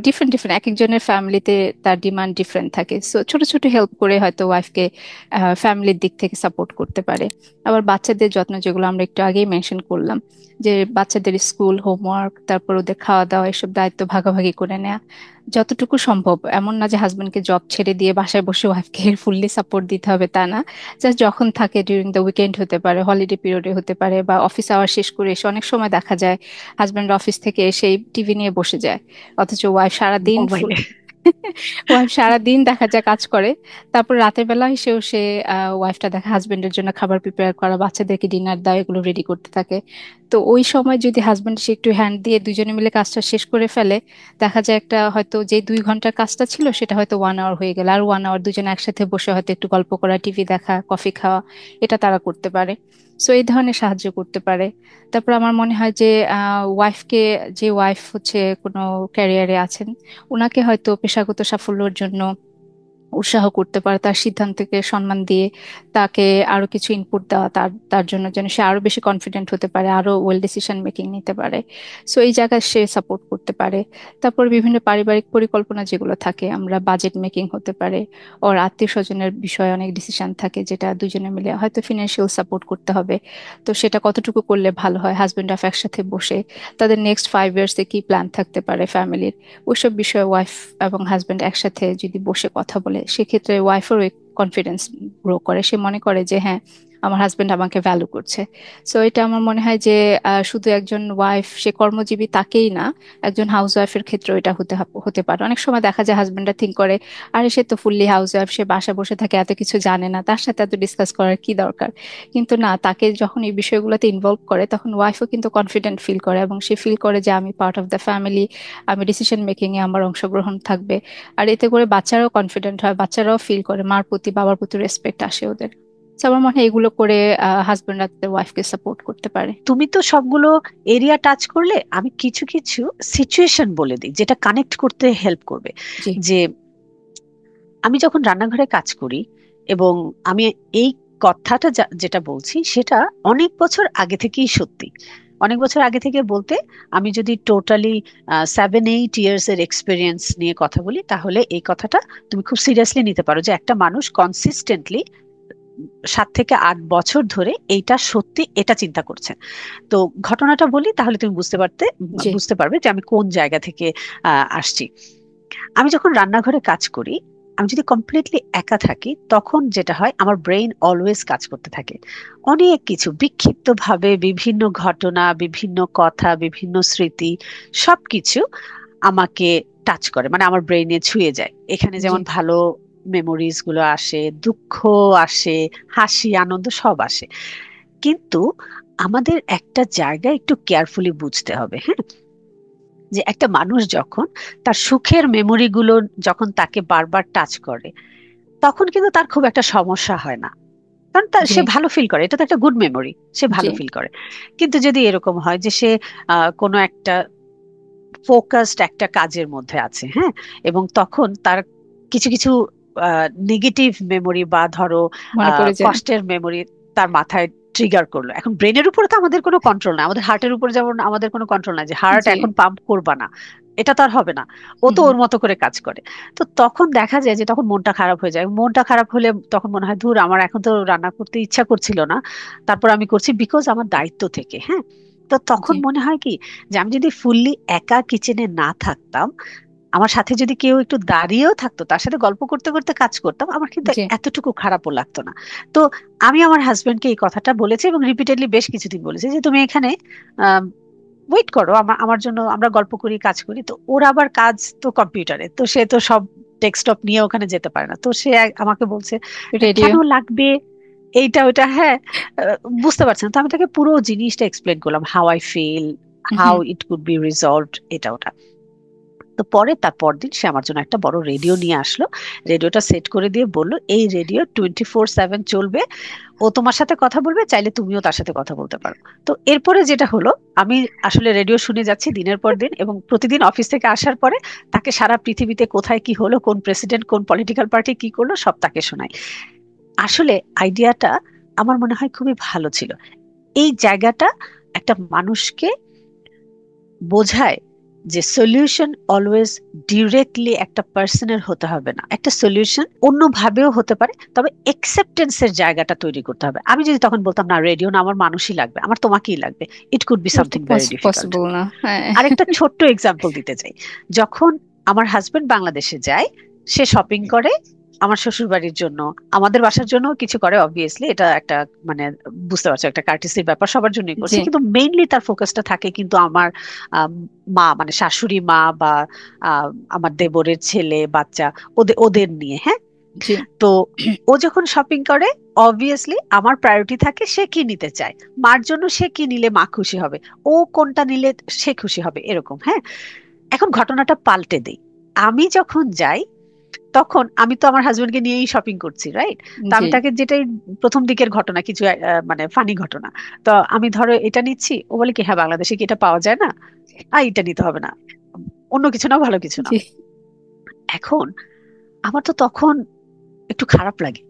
S3: ডিফারেন্ট ডিফারেন্ট এক একজনের ফ্যামিলিতে তার ডিমান্ড ডিফারেন্ট থাকে, সো ছোট ছোট হেল্প করে হয়তো ওয়াইফকে ফ্যামিলির দিক থেকে সাপোর্ট করতে পারে। আবার বাচ্চাদের যত্ন, যেগুলো আমরা একটু আগেই মেনশন করলাম, যে বাচ্চাদের স্কুল হোমওয়ার্ক, তারপর ওদের খাওয়া দাওয়া, এসব দায়িত্ব ভাগাভাগি করে নেওয়া যতটুকু সম্ভব। এমন না যে হাজবেন্ডকে জব ছেড়ে দিয়ে বাসায় বসে ওয়াইফকে ফুললি সাপোর্ট দিতে হবে, তা না। জাস্ট যখন থাকে, ডিউরিং দ্য উইকেন্ড হতে পারে, হলিডে পিরিয়ডে হতে পারে, বা অফিস আওয়ার শেষ করে এসে অনেক সময় দেখা যায় হাজবেন্ড অফিস থেকে এসে টিভি নিয়ে বসে যায়, অথচ ওয়াইফ সারাদিন
S1: মোবাইলে।
S3: ওয়াইফ সারাদিন দেখা যায় কাজ করে। তারপর রাতের বেলা এসেও সে, ওয়াইফটা দেখা হাজবেন্ডের জন্য খাবার প্রিপেয়ার করা, বাচ্চাদেরকে ডিনার দেওয়া, এগুলো রেডি করতে থাকে। তো ওই সময় যদি হাজবেন্ড সে একটু হ্যান্ড দিয়ে দুজনে মিলে কাজটা শেষ করে ফেলে, দেখা যায় একটা হয়তো যে 2 ঘন্টার কাজটা ছিল সেটা হয়তো 1 আওয়ার হয়ে গেল, আর 1 আওয়ার দুজনে একসাথে বসে হয়তো একটু গল্প করা, টিভি দেখা, কফি খাওয়া, এটা তারা করতে পারে। সো এই ধরনের সাহায্য করতে পারে। তারপর আমার মনে হয় যে ওয়াইফকে, যে ওয়াইফ হচ্ছে কোনো ক্যারিয়ারে আছেন, ওনাকে হয়তো পেশাগত সাফল্যের জন্য উৎসাহ করতে পারে, তার সিদ্ধান্তকে সম্মান দিয়ে তাকে আরো কিছু ইনপুট দেওয়া, তার তার জন্য যেন সে আরো বেশি কনফিডেন্ট হতে পারে, আরো ওয়েল ডিসিশন মেকিং নিতে পারে। সো এই জায়গায় সে সাপোর্ট করতে পারে। তারপর বিভিন্ন পারিবারিক পরিকল্পনা যেগুলো থাকে, আমরা বাজেট মেকিং হতে পারে, ওর আত্মীয় স্বজনের বিষয়ে অনেক ডিসিশন থাকে যেটা দুজনে মিলে হয়তো ফিনান্সিয়াল সাপোর্ট করতে হবে। তো সেটা কতটুকু করলে ভালো হয়, হাজবেন্ড ওয়াইফ একসাথে বসে তাদের নেক্সট 5 ইয়ার্সে কি প্ল্যান থাকতে পারে ফ্যামিলির, ওইসব বিষয়ে ওয়াইফ এবং হাজবেন্ড একসাথে যদি বসে কথা বলে, সেক্ষেত্রে ওয়াইফেরও কনফিডেন্স গ্রো করে, সে মনে করে যে হ্যাঁ, আমার হাজবেন্ড আমাকে ভ্যালু করছে। সো এটা আমার মনে হয় যে শুধু একজন ওয়াইফ সে কর্মজীবী তাকেই না, একজন হাউস ওয়াইফের ক্ষেত্রেও এটা হতে পারে। অনেক সময় দেখা যায় হাজবেন্ডরা থিঙ্ক করে, আরে সে তো ফুললি হাউস ওয়াইফ, সে বাসা বসে থাকে, এত কিছু জানে না, তার সাথে এত ডিসকাস করার কি দরকার। কিন্তু না, তাকে যখন এই বিষয়গুলোতে ইনভলভ করে তখন ওয়াইফও কিন্তু কনফিডেন্ট ফিল করে এবং সে ফিল করে যে আমি পার্ট অফ দ্য ফ্যামিলি, আমি ডিসিশন মেকিং এ আমার অংশগ্রহণ থাকবে। আর এতে করে বাচ্চারাও কনফিডেন্ট হয়, বাচ্চারাও ফিল করে মার প্রতি বাবার প্রতি রেসপেক্ট আসে ওদের। তো আমার মনে হয় এগুলো করে হাজবেন্ডরা তাদের ওয়াইফকে সাপোর্ট করতে পারে।
S1: তুমি তো সবগুলো এরিয়া টাচ করলে, আমি কিছু কিছু সিচুয়েশন বলে দিই যেটা কানেক্ট করতে হেল্প করবে।
S3: জি,
S1: যে আমি যখন রান্নাঘরে কাজ করি, এবং আমি এই কথাটা যেটা বলছি সেটা অনেক বছর আগে থেকেই সত্যি। অনেক বছর আগে থেকে বলতে, আমি যদি টোটালি 7-8 ইয়ার্স এর এক্সপিরিয়েন্স নিয়ে কথা বলি, তাহলে এই কথাটা তুমি খুব সিরিয়াসলি নিতে পারো, যে একটা মানুষ কনসিস্টেন্টলি 7 থেকে 8 বছর ধরে এইটা সত্যি এটা চিন্তা করছেন। তো ঘটনাটা বলি, তাহলে তুমি
S3: জি,
S1: বুঝতে পারবে যে আমি কোন জায়গা থেকে আসছি। আমি যখন রান্নাঘরে কাজ করি, আমি যদি কমপ্লিটলি একা থাকি, তখন যেটা হয়, আমার ব্রেইন অলওয়েজ কাজ করতে থাকে। অনেক কিছু বিক্ষিপ্ত ভাবে, বিভিন্ন ঘটনা, বিভিন্ন কথা, বিভিন্ন স্মৃতি, সবকিছু আমাকে টাচ করে, মানে আমার ব্রেইনে ছুঁয়ে যায়। এখানে
S3: জি,
S1: যেমন ভালো মেমোরিজ গুলো আসে, দুঃখ আসে, হাসি আনন্দ সব আসে। কিন্তু আমাদের একটা জায়গা একটু কেয়ারফুলি বুঝতে হবে, হ্যাঁ। যে একটা মানুষ যখন তার সুখের মেমোরি গুলো যখন তাকে বারবার টাচ করে, তখন কিন্তু তার খুব একটা সমস্যা হয় না, কারণ
S3: জি,
S1: সে ভালো ফিল করে, এটা তো একটা গুড মেমোরি, সে
S3: জি,
S1: ভালো ফিল করে। কিন্তু যদি এরকম হয় যে সে কোনো একটা ফোকাসড একটা কাজের মধ্যে আছে, হ্যাঁ, এবং তখন তার কিছু কিছু নেগেটিভ মেমোরি, বা ধরো
S3: মনে পড়ে যায়।
S1: কষ্টের মেমোরি তার মাথায় ট্রিগার করলো। এখন ব্রেনের উপরে তো আমাদের কোনো কন্ট্রোল নাই, আমাদের হার্টের উপর যেমন আমাদের কোনো কন্ট্রোল নাই যে হার্ট
S3: জি,
S1: এখন পাম্প করবা না, এটা তো আর হবে না, ও
S3: হুম,
S1: তো
S3: হুম,
S1: ওর মতো করে কাজ করে। তো তখন দেখা যায় যে তখন মনটা খারাপ হয়ে যায়, মনটা খারাপ হলে তখন মনে হয়, ধুর, আমার এখন তো রান্না করতে ইচ্ছা করছিল না, তারপর আমি করছি বিকজ আমার দায়িত্ব থেকে, হ্যাঁ। তো তখন
S3: জি,
S1: মনে হয় কি, যে আমি যদি ফুললি একা কিচেনে না থাকতাম, আমার সাথে যদি কেউ একটু দাঁড়িয়েও থাকতো, তার সাথে গল্প করতে করতে কাজ করতাম, আমার কিন্তু
S3: জি,
S1: এতটুকু খারাপও লাগতো না। তো আমি আমার হাজবেন্ডকে এই কথাটা বলেছি, এবং রিপিটেডলি বেশ কিছুদিন বলেছি, যে তুমি এখানে ওয়েট করো, আমার আমার জন্য, আমরা গল্প করি, কাজ করি। তো ওর আবার কাজ তো কম্পিউটারে, তো সে তো সব ডেস্কটপ নিয়ে ওখানে যেতে পারে না, তো সে আমাকে বলছে
S3: রেডিও।
S1: কেন লাগবে এইটা ওইটা, হ্যাঁ বুঝতে পারছে না। তো আমি তাকে পুরো জিনিসটা এক্সপ্লেন করলাম, how I feel, how
S3: hmm.
S1: It could be resolved, এটা ওটা। তো পরে তার পরদিন সে আমার জন্য একটা বড় রেডিও নিয়ে আসলো, রেডিওটা সেট করে দিয়ে বললো এই রেডিও 24/7 চলবে, ও তোমার সাথে কথা বলবে, চাইলে তুমিও তার সাথে কথা বলতে পারো। তো এরপরে যেটা হলো, আমি আসলে রেডিও শুনে যাচ্ছি দিনের পর দিন, এবং প্রতিদিন অফিস থেকে আসার পরে তাকে সারা পৃথিবীতে কোথায় কি হলো, কোন প্রেসিডেন্ট কোন পলিটিক্যাল পার্টি কি করলো সব তাকে শোনাই। আসলে আইডিয়াটা আমার মনে হয় খুবই ভালো ছিল। এই জায়গাটা একটা মানুষকে বোঝায় যে সলিউশন অলওয়েজ ডিরেক্টলি একটা পার্সনের হতে হবে না, একটা সলিউশন অন্য ভাবেও হতে পারে, তবে একসেপ্টেন্সের জায়গাটা তৈরি করতে হবে। আমি যদি তখন বলতাম না রেডিও না, আমার মানুষই লাগবে, আমার তোমাকেই লাগবে, ইট কুড বি
S3: এটা তো
S1: সামথিং ভেরি ডিফিকাল্ট।
S3: পসিবল না, হ্যাঁ।
S1: আরেকটা ছোট্ট এক্সাম্পল দিতে চাই। যখন আমার হাজবেন্ড বাংলাদেশে যায়, সে শপিং করে আমার শ্বশুর বাড়ির জন্য, আমাদের বাসার জন্য কিছু করে, অবভিয়াসলি এটা একটা মানে বুঝতে পারছো একটা কার্টিসির ব্যাপার, সবার জন্যই
S3: জি।
S1: করছে, কিন্তু মেইনলি তার ফোকাসটা থাকে কিন্তু আমার মা মানে শাশুড়ি মা বা আহ, আমার দেবরের ছেলে বাচ্চা, ওদের ওদের নিয়ে, হ্যাঁ।
S3: জি।
S1: তো ও যখন শপিং করে, অবভিয়াসলি আমার প্রায়োরিটি থাকে সে কি নিতে চায়, মার জন্য সে কি নিলে মা খুশি হবে, ও কোনটা নিলে সে খুশি হবে, এরকম, হ্যাঁ। এখন ঘটনাটা পাল্টে দেই, আমি যখন যাই তখন আমি তো আমার হাজবেন্ডকে নিয়েই শপিং করছি, রাইট? তো
S3: জি।
S1: আমি তাকে যেটাই, প্রথম দিকের ঘটনা কিছু মানে ফানি ঘটনা, তো আমি ধরো এটা নিচ্ছি, ও বলে কি হ্যাঁ বাংলাদেশে কি এটা পাওয়া যায় না, এটা নিতে হবে না, অন্য কিছু না, ভালো কিছু না।
S3: জি।
S1: এখন আমার তো তখন একটু খারাপ লাগে,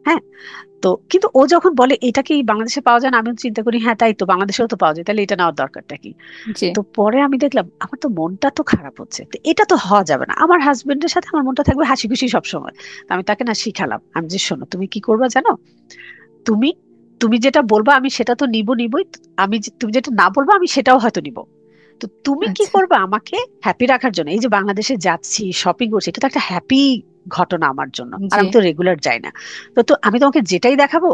S1: হ্যাঁ। তো কিন্তু ও যখন বলে এটা কি বাংলাদেশে পাওয়া যায় না, আমি চিন্তা করি হ্যাঁ তাই তো, বাংলাদেশেও তো পাওয়া যায়, তাহলে এটা নেওয়ার দরকারটা কি।
S3: জি।
S1: তো পরে আমি দেখলাম আমার তো মনটা তো খারাপ হচ্ছে, তো এটা তো হওয়া যাবে না, আমার হাজবেন্ডের সাথে আমার মনটা থাকবে হাসি খুশি সবসময়। তো আমি তাকে না শিখালাম, আমি যে শোনো তুমি কি করবা জানো, তুমি তুমি যেটা বলবা আমি সেটা তো নিবই, তুমি যেটা না বলবা আমি সেটাও হয়তো নিব। তো তুমি কি
S3: আচ্ছা।
S1: করবে আমাকে হ্যাপি রাখার জন্য, এই যে বাংলাদেশে যাচ্ছি শপিং করছি, এটা তো একটা হ্যাপি ঘটনা আমার জন্য, আর
S3: জি।
S1: আমি তো রেগুলার যাই না। তো আমি তোমাকে যেটাই দেখাবো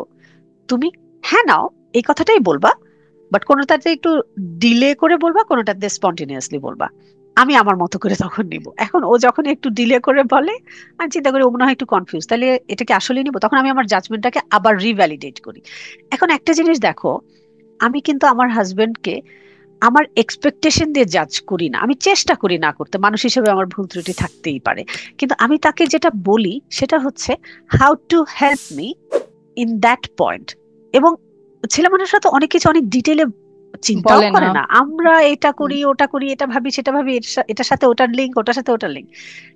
S1: তুমি হ্যাঁ নাও, এই কথাটাই বলবা, বাট কোনোটাতে একটু ডিলে করে বলবা, কোনোটাতে স্পন্টেনিয়াসলি বলবা, আমি আমার মতো করে তখন নিব। এখন ও যখন একটু ডিলে করে বলে, আমি চিন্তা করি ও মনে হয় একটু কনফিউজ, তাহলে এটাকে আসলে নিব, তখন আমি আমার জাজমেন্টটাকে আবার রিভ্যালিডেট করি। এখন একটা জিনিস দেখো, আমি কিন্তু আমার হাজবেন্ডকে আমার এক্সপেকটেশন দিয়ে জাজ করি না, আমি চেষ্টা করি না করতে, মানুষ হিসেবে আমার ভুল ত্রুটি থাকতেই পারে, কিন্তু আমি তাকে যেটা বলি সেটা হচ্ছে how to help me in that point. এবং ছেলে মানুষরা তো অনেক কিছু অনেক ডিটেলে চিন্তাও
S3: বলে না।
S1: করে না, আমরা এটা
S3: হুম।
S1: করি ওটা করি, এটা ভাবি সেটা ভাবি, এটার সাথে ওটার লিঙ্ক, ওটার সাথে ওটার লিঙ্ক।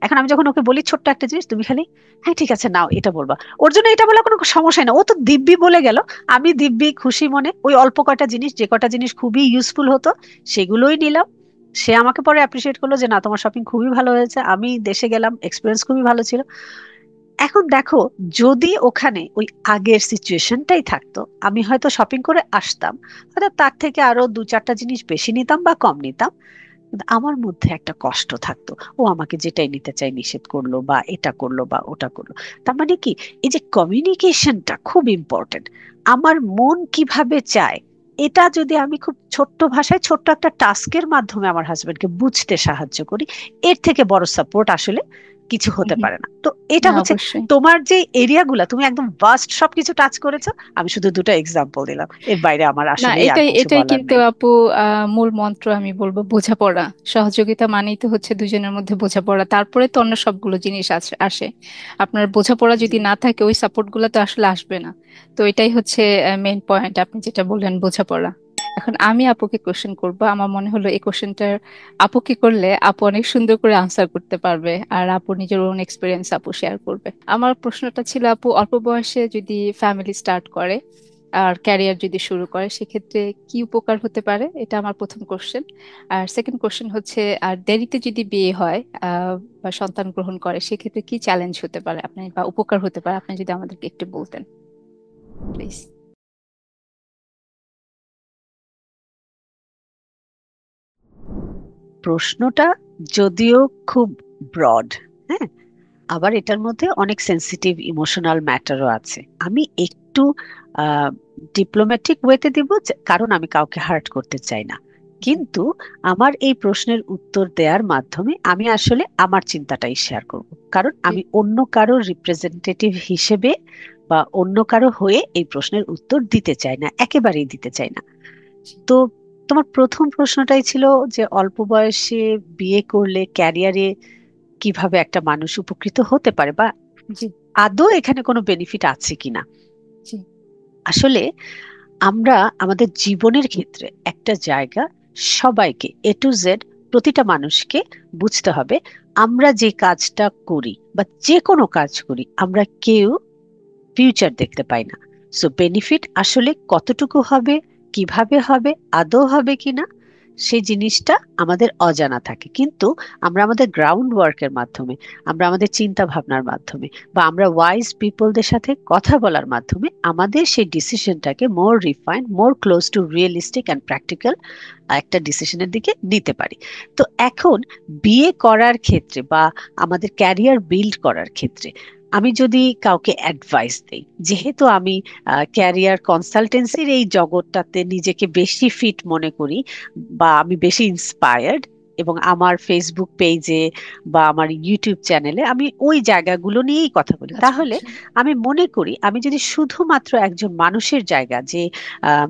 S1: এখন আমি যখন ওকে বলি ছোট্ট একটা জিনিস, তুমি খালি হ্যাঁ ঠিক আছে নাও এটা বলবা, ওর জন্য এটা বলা কোনো সমস্যা না, ও তো দিব্যি বলে গেল, আমি দিব্যি খুশি মনে ওই অল্প কয়টা জিনিস, যে কয়টা জিনিস খুবই ইউজফুল হতো সেগুলোই নিলাম। সে আমাকে পরে অ্যাপ্রিসিয়েট করলো যে না তোমার শপিং খুবই ভালো হয়েছে, আমি দেশে গেলাম এক্সপিরিয়েন্স খুবই ভালো ছিল। এখন দেখো, যদি ওখানে ওই আগের সিচুয়েশনটাই থাকতো, আমি হয়তো শপিং করে আসতাম, হয়তো তার থেকে আরো দু চারটা জিনিস বেশি নিতাম বা কম নিতাম, কিন্তু আমার মধ্যে একটা কষ্ট থাকতো, ও আমাকে যেটাই নিতে চাই নিষেধ করলো বা এটা করলো বা ওটা করলো। তার মানে কি, এই যে কমিউনিকেশনটা খুব ইম্পর্টেন্ট, আমার মন কিভাবে চায়, এটা যদি আমি খুব ছোট্ট ভাষায় ছোট্ট একটা টাস্কের মাধ্যমে আমার হাজবেন্ডকে বুঝতে সাহায্য করি, এর থেকে বড় সাপোর্ট আসলে কিছু হতে
S3: হুম।
S1: পারে না। তো এটা
S3: না,
S1: হচ্ছে
S3: অবশ্যই।
S1: তোমার যে এরিয়াগুলা, তুমি একদম ভাস্ট সবকিছু টাচ করেছো, আমি শুধু দুটো এক্সাম্পল দিলাম, এর বাইরে আমার
S3: না,
S1: আসলেই আর
S3: এটাই
S1: কিছু
S3: এটাই
S1: বলার
S3: কিন্তু
S1: নেই।
S3: আপু মূল মন্ত্র আমি বলবো, বোঝাপড়া। সহযোগিতা মানেই তো হচ্ছে দুজনের মধ্যে বোঝাপড়া, তারপরে তো অন্য সবগুলো জিনিস আসে। আপনার বোঝাপড়া
S1: জি।
S3: যদি না থাকে ওই সাপোর্ট গুলো তো আসলে আসবে না। তো এটাই হচ্ছে মেইন পয়েন্ট, আপনি যেটা বললেন, বোঝাপড়া। এখন আমি আপুকে কোশ্চেন করব, আমার মনে হলো এই কোশ্চেনটার আপুকে করলে আপু অনেক সুন্দর করে আনসার করতে পারবে, আর আপু নিজের ওন এক্সপিরিয়েন্স আপু শেয়ার করবে। আমার প্রশ্নটা ছিল, আপু অল্প বয়সে যদি ফ্যামিলি স্টার্ট করে আর ক্যারিয়ার যদি শুরু করে, সেক্ষেত্রে কি উপকার হতে পারে, এটা আমার প্রথম কোশ্চেন। আর সেকেন্ড কোশ্চেন হচ্ছে, আর দেরিতে যদি বিয়ে হয় বা সন্তান গ্রহণ করে, সেক্ষেত্রে কি চ্যালেঞ্জ হতে পারে আপনি, বা উপকার হতে পারে, আপনি যদি আমাদেরকে একটু বলতেন প্লিজ।
S1: প্রশ্নটা যদিও খুব ব্রড, হ্যাঁ, আবার এটার মধ্যে অনেক সেন্সিটিভ ইমোশনাল ম্যাটারও আছে, আমি একটু ডিপ্লোম্যাটিক ওয়েতে দিব, কারণ আমি কাউকে হার্ট করতে চাই না। কিন্তু আমার এই প্রশ্নের উত্তর দেওয়ার মাধ্যমে আমি আসলে আমার চিন্তাটাই শেয়ার করব, কারণ আমি অন্য কারো রিপ্রেজেন্টেটিভ হিসেবে বা অন্য কারো হয়ে এই প্রশ্নের উত্তর দিতে চাই না, একেবারেই দিতে চাই না। তো তোমার প্রথম প্রশ্নটাই ছিল যে অল্প বয়সে বিয়ে করলে ক্যারিয়ারে কিভাবে একটা মানুষ উপকৃত হতে পারে, বা আদৌ এখানে কোনো বেনিফিট আছে কিনা। আসলে আমরা আমাদের জীবনের ক্ষেত্রে একটা জায়গা সবাইকে A to Z প্রতিটা মানুষকে বুঝতে হবে, আমরা যে কাজটা করি বা যে কোনো কাজ করি আমরা কেউ ফিউচার দেখতে পাই না। সো বেনিফিট আসলে কতটুকু হবে, কিভাবে হবে, আদৌ হবে কিনা, সেই জিনিসটা আমাদের অজানা থাকে। কিন্তু আমরা আমাদের গ্রাউন্ড ওয়ার্কের মাধ্যমে, আমরা আমাদের চিন্তা ভাবনার মাধ্যমে বা আমরা ওয়াইজ পিপলদের সাথে কথা বলার মাধ্যমে আমাদের সেই ডিসিশনটাকে more refined, more close to realistic and practical একটা ডিসিশনের দিকে নিতে পারি। তো এখন বিয়ে করার ক্ষেত্রে বা আমাদের ক্যারিয়ার বিল্ড করার ক্ষেত্রে আমি যদি কাউকে অ্যাডভাইস দেই, যেহেতু আমি ক্যারিয়ার কনসালটেন্সির এই জগৎটাতে নিজেকে বেশি ফিট মনে করি বা আমি বেশি ইন্সপায়ার্ড, এবং আমার ফেসবুক পেজে বা আমার ইউটিউব চ্যানেলে আমি ওই জায়গাগুলো নিয়েই কথা বলি, তাহলে আমি মনে করি আমি যদি শুধুমাত্র একজন মানুষের জায়গা যে আহ,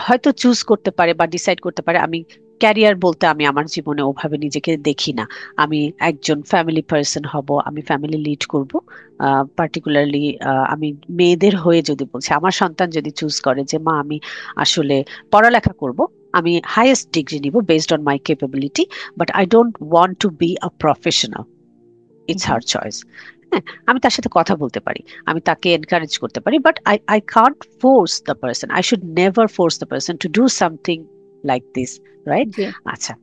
S1: হয়তো চুজ করতে পারে বা ডিসাইড করতে পারে, আমি ক্যারিয়ার বলতে আমি আমার জীবনে ওভাবে নিজেকে দেখি না। আমি একজন ফ্যামিলি পার্সন হব, আমি ফ্যামিলি লিড করব। পার্টিকুলারলি আমি মেয়েদের হয়ে যদি বলছি, আমার সন্তান যদি চুজ করে যে মা আমি আসলে পড়ালেখা করব, আমি হাইয়েস্ট ডিগ্রি নিব based on my capability, but I don't want to be a professional, it's her choice. হ্যাঁ, আমি তার সাথে কথা বলতে পারি, আমি তাকে এনকারেজ করতে পারি, but I can't force the person, I should never force the person to do something like this, right? আচ্ছা,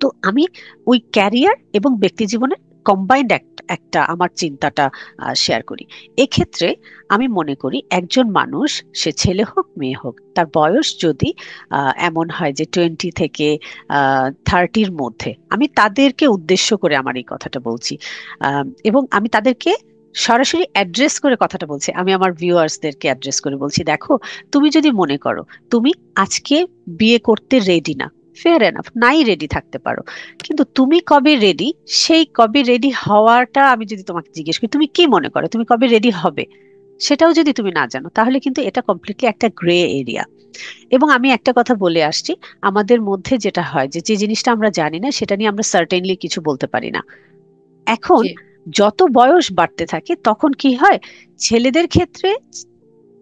S1: তো আমি ওই ক্যারিয়ার এবং ব্যক্তি জীবনের কম্বাইন্ড একটা আমার চিন্তাটা শেয়ার করি। এক্ষেত্রে আমি মনে করি একজন মানুষ, সে ছেলে হোক মেয়ে হোক, তার বয়স যদি এমন হয় যে 20 থেকে 30-র মধ্যে, আমি তাদেরকে উদ্দেশ্য করে আমার এই কথাটা বলছি, এবং আমি তাদেরকে সরাসরি অ্যাড্রেস করে কথাটা বলছি, আমি আমার ভিউয়ার্সদেরকে অ্যাড্রেস করে বলছি, দেখো তুমি যদি মনে করো তুমি আজকে বিয়ে করতে রেডি না, ফেয়ার এনাফ, নাই রেডি থাকতে পারো, কিন্তু তুমি কবে রেডি, সেই কবে রেডি হওয়াটা আমি যদি তোমাকে জিজ্ঞেস করি তুমি কি মনে করো তুমি কবে রেডি হবে, সেটাও যদি তুমি না জানো, তাহলে কিন্তু এটা কমপ্লিটলি একটা গ্রে এরিয়া। এবং আমি একটা কথা বলে আসছি, আমাদের মধ্যে যেটা হয় যে যে জিনিসটা আমরা জানি না সেটা নিয়ে আমরা সার্টেনলি কিছু বলতে পারি না। এখন যত বয়স বাড়তে থাকে তখন কি হয়, ছেলেদের ক্ষেত্রে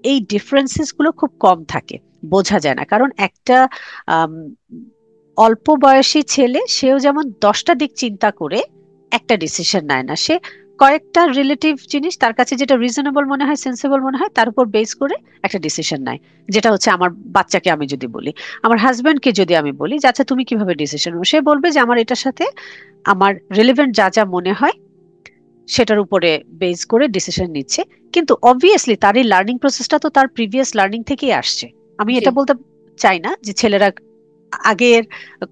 S1: এই ডিফারেন্সেস গুলো খুব কম থাকে, বোঝা যায় না, কারণ একটা আম, অল্প বয়সী ছেলে সেও যেমন 10টা দিক চিন্তা করে একটা ডিসিশন নেয় না, সে কয়েকটা রিলেটিভ জিনিস তার কাছে যেটা রিজনেবল মনে হয়, সেন্সেবল মনে হয়, তার উপর বেস করে একটা ডিসিশন নেয়। যেটা হচ্ছে আমার বাচ্চাকে আমি যদি বলি, আমার হাজবেন্ডকে যদি আমি বলি যে আচ্ছা তুমি কিভাবে ডিসিশন, সে বলবে যে আমার এটার সাথে আমার রিলেভেন্ট যা যা মনে হয় সেটার উপরে বেস করে ডিসিশন নিচ্ছে। কিন্তু অবভিয়াসলি তার এই লার্নিং প্রসেসটা তো তার প্রিভিয়াস লার্নিং থেকেই আসছে। আমি এটা বলতে চাই না যে ছেলেরা আগের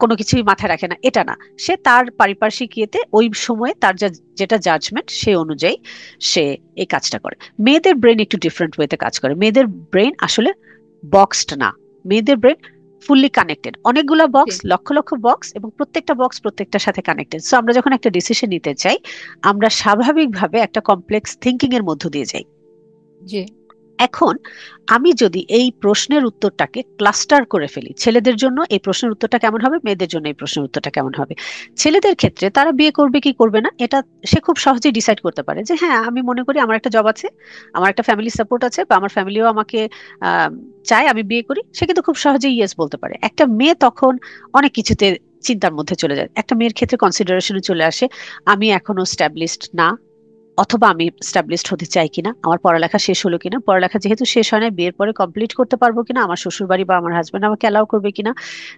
S1: কোনো কিছুই মাথায় রাখে না, এটা না, সে তার পারিপার্শ্বিক ইয়েতে ওই সময়ে তার যেটা জাজমেন্ট সে অনুযায়ী সে এই কাজটা করে। মেয়েদের ব্রেন একটু ডিফারেন্ট ওয়েতে কাজ করে, মেয়েদের ব্রেন আসলে বক্সড না, মেয়েদের ব্রেন ফুললি কানেক্টেড, অনেকগুলো বক্স, লক্ষ লক্ষ বক্স, এবং প্রত্যেকটা বক্স প্রত্যেকটার সাথে কানেক্টেড। সো আমরা যখন একটা ডিসিশন নিতে চাই আমরা স্বাভাবিকভাবে একটা কমপ্লেক্স থিঙ্কিং এর মধ্য দিয়ে যাই। এখন আমি যদি এই প্রশ্নের উত্তরটাকে ক্লাস্টার করে ফেলি, ছেলেদের জন্য এই প্রশ্নের উত্তরটা কেমন হবে, মেয়েদের জন্য এই প্রশ্নের উত্তরটা কেমন হবে, ছেলেদের ক্ষেত্রে তারা বিয়ে করবে কি করবে না এটা সে খুব সহজেই ডিসাইড করতে পারে যে হ্যাঁ আমি মনে করি আমার একটা জব আছে, আমার একটা ফ্যামিলি সাপোর্ট আছে, বা আমার ফ্যামিলিও আমাকে চায় আমি বিয়ে করি, সে কিন্তু খুব সহজেই ইয়েস বলতে পারে। একটা মেয়ে তখন অনেক কিছুতে চিন্তার মধ্যে চলে যায়, একটা মেয়ের ক্ষেত্রে কনসিডারেশনে চলে আসে আমি এখনো স্ট্যাবলিশড না, অথবা আমি স্টাবলিশড হতে চাই কিনা, আমার পড়ালেখা শেষ হলো কিনা, পড়ালেখা যেহেতু শেষ হয় না বিয়ের পরে কমপ্লিট করতে পারবো কিনা, আমার শ্বশুর বাড়ি বা আমার হাজবেন্ড আমাকে অ্যালাউ করবে কিনা,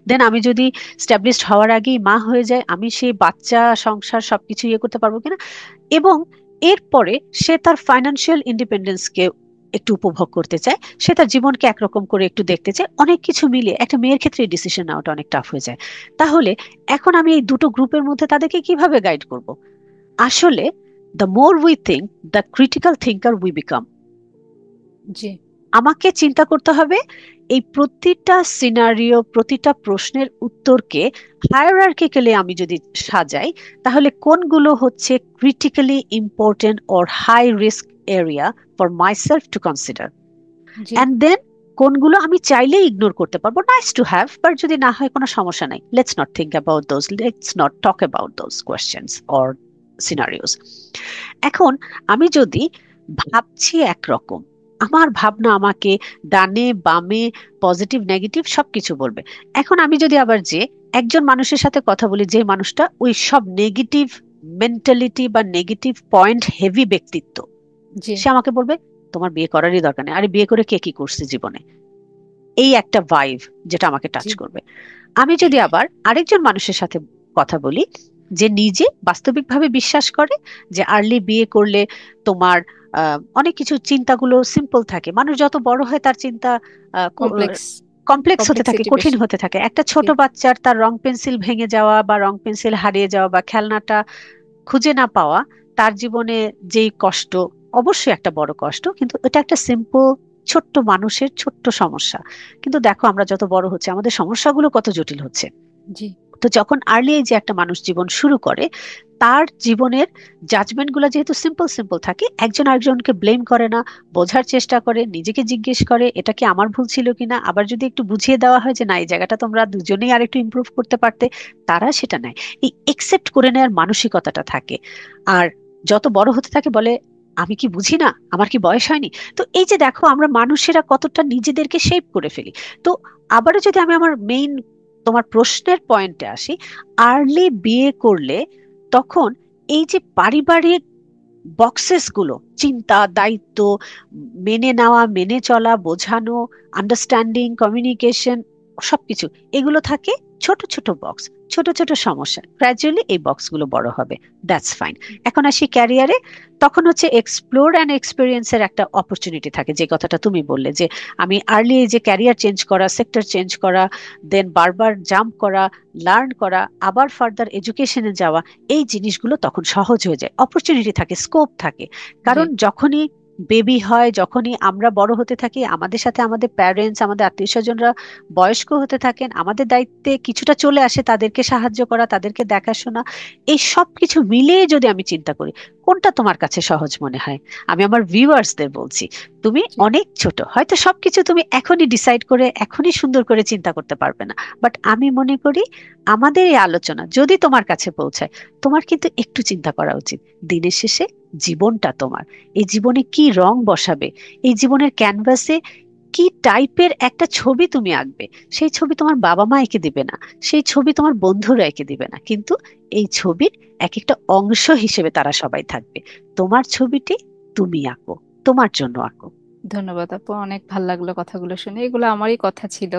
S1: দেন আমি যদি স্টাবলিশড হওয়ার আগেই মা হয়ে যায় আমি সেই বাচ্চা সংসার সবকিছু ইয়ে করতে পারবো কিনা, এবং এরপরে সে তার ফাইন্যান্সিয়াল ইন্ডিপেন্ডেন্সকে একটু উপভোগ করতে চায়, সে তার জীবনকে একরকম করে একটু দেখতে চায়, অনেক কিছু মিলিয়ে একটা মেয়ের ক্ষেত্রে ডিসিশন নেওয়াটা অনেক টাফ হয়ে যায়। তাহলে এখন আমি এই দুটো গ্রুপের মধ্যে তাদেরকে কিভাবে গাইড করব? আসলে the more we think, the critical thinker we become. আমাকে চিন্তা করতে হবে এই প্রতিটা সিনারিও, প্রতিটা প্রশ্নের উত্তরকে হায়ারার্কিক্যালি আমি যদি সাজাই, তাহলে কোনগুলো হচ্ছে critically important or high risk area for myself to consider,
S3: জি।
S1: অ্যান্ড দেন কোনগুলো আমি চাইলেই ইগনোর করতে পারবো, নাইস টু হ্যাভ, বাট যদি না হয় কোনো সমস্যা নাই, let's not think about those, let's not talk about those questions or scenarios. এখন আমি যদি ভাবছি একরকম, আমার ভাবনা আমাকে ডানে বামে পজিটিভ নেগেটিভ সবকিছু বলবে। এখন আমি যদি আবার যে একজন মানুষের সাথে কথা বলি, যে মানুষটা ওই সব নেগেটিভ মেন্টালিটি বা নেগেটিভ পয়েন্ট হেভি ব্যক্তিত্ব,
S3: জি।
S1: সে আমাকে বলবে তোমার বিয়ে করারই দরকার নেই, আরে বিয়ে করে কে কি করছে জীবনে, এই একটা ভাইব যেটা আমাকে টাচ
S3: জি।
S1: করবে। আমি যদি আবার আরেকজন মানুষের সাথে কথা বলি, যে নিজে বাস্তবিকভাবে বিশ্বাস করে যে আর্লি বিয়ে করলে তোমার অনেক কিছু চিন্তাগুলো সিম্পল থাকে, মানুষ যত বড় হয় তার চিন্তা
S3: কমপ্লেক্স,
S1: কমপ্লেক্স হতে থাকে,
S3: কমপ্লেক্সিটি
S1: কঠিন
S3: বেশি।
S1: হতে থাকে। একটা
S3: জি।
S1: ছোট বাচ্চার তার রং পেন্সিল ভেঙে যাওয়া বা রং পেন্সিল হারিয়ে যাওয়া বা খেলনাটা খুঁজে না পাওয়া, তার জীবনে যেই কষ্ট, অবশ্যই একটা বড় কষ্ট, কিন্তু এটা একটা সিম্পল ছোট্ট মানুষের ছোট্ট সমস্যা। কিন্তু দেখো আমরা যত বড় হচ্ছে আমাদের সমস্যাগুলো কত জটিল হচ্ছে।
S3: জি।
S1: তো যখন আর্লি এজে একটা মানুষ জীবন শুরু করে, তার জীবনের জাজমেন্ট গুলো যেহেতু সিম্পল সিম্পল থাকে, একজন আরেকজনকে ব্লেম করে না, বোঝার চেষ্টা করে, নিজেকে জিজ্ঞেস করে এটা কি আমার ভুল ছিল কিনা, আবার যদি একটু বুঝিয়ে দেওয়া হয় যে না এই জায়গাটা তোমরা দুজনেই আর একটু ইমপ্রুভ করতে পারতে, তারা সেটা নেয়। এই একসেপ্ট করে নেওয়ার মানসিকতাটা থাকে। আর যত বড় হতে থাকে বলে আমি কি বুঝি না, আমার কি বয়স হয়নি। তো এই যে দেখো আমরা মানুষেরা কতটা নিজেদেরকে শেপ করে ফেলি। তো আবারও যদি আমি আমার মেইন তোমার প্রশ্নের পয়েন্টে আসি, আর্লি বিয়ে করলে তখন এই যে পারিবারিক বক্সেস গুলো, চিন্তা দায়িত্ব, মেনে নেওয়া মেনে চলা বোঝানো, আন্ডারস্ট্যান্ডিং কমিউনিকেশন সবকিছু, এগুলো থাকে ছোট ছোট বক্স, ছোট ছোট সমস্যা, গ্রাজুয়ালি এই বক্সগুলো বড় হবে, দ্যাটস ফাইন। এখন আসি ক্যারিয়ারে, তখন হচ্ছে এক্সপ্লোর অ্যান্ড এক্সপিরিয়েন্সের একটা অপরচুনিটি থাকে, যে কথাটা তুমি বললে যে আমি আর্লি এজে ক্যারিয়ার চেঞ্জ করা, সেক্টর চেঞ্জ করা, দেন বারবার জাম্প করা, লার্ন করা, আবার ফার্দার এডুকেশনে যাওয়া, এই জিনিসগুলো তখন সহজ হয়ে যায়, অপরচুনিটি থাকে, স্কোপ থাকে।
S3: জি।
S1: কারণ যখনই বেবি হয়, যখনই আমরা বড় হতে থাকি, আমাদের সাথে আমাদের প্যারেন্টস, আমাদের আত্মীয় স্বজনরা বয়স্ক হতে থাকেন, আমাদের দায়িত্বে কিছুটা চলে আসে তাদেরকে সাহায্য করা, তাদেরকে দেখাশোনা, এই সব কিছু মিলিয়ে যদি আমি চিন্তা করি, কোনটা তোমার কাছে সহজ মনে হয়? আমি আমার ভিউয়ার্সদের বলছি, তুমি
S3: জি।
S1: অনেক ছোট, হয়তো সবকিছু তুমি এখনই ডিসাইড করে এখনই সুন্দর করে চিন্তা করতে পারবে না, বাট আমি মনে করি আমাদের এই আলোচনা যদি তোমার কাছে পৌঁছায়, তোমার কিন্তু একটু চিন্তা করা উচিত। দিনের শেষে জীবনটা তোমার, এই জীবনে কি রং বসাবে, এই জীবনের ক্যানভাসে কি টাইপের একটা ছবি তুমি আঁকবে, সেই ছবি তোমার বাবা মা এঁকে দিবে না, সেই ছবি তোমার বন্ধুরা এঁকে দিবে না, কিন্তু এই ছবির এক একটা অংশ হিসেবে তারা সবাই থাকবে। তোমার ছবিটি তুমি আঁকো, তোমার জন্য আঁকো।
S3: ধন্যবাদ আপু, অনেক ভালো লাগলো কথাগুলো শুনে। এগুলো আমারই কথা ছিল।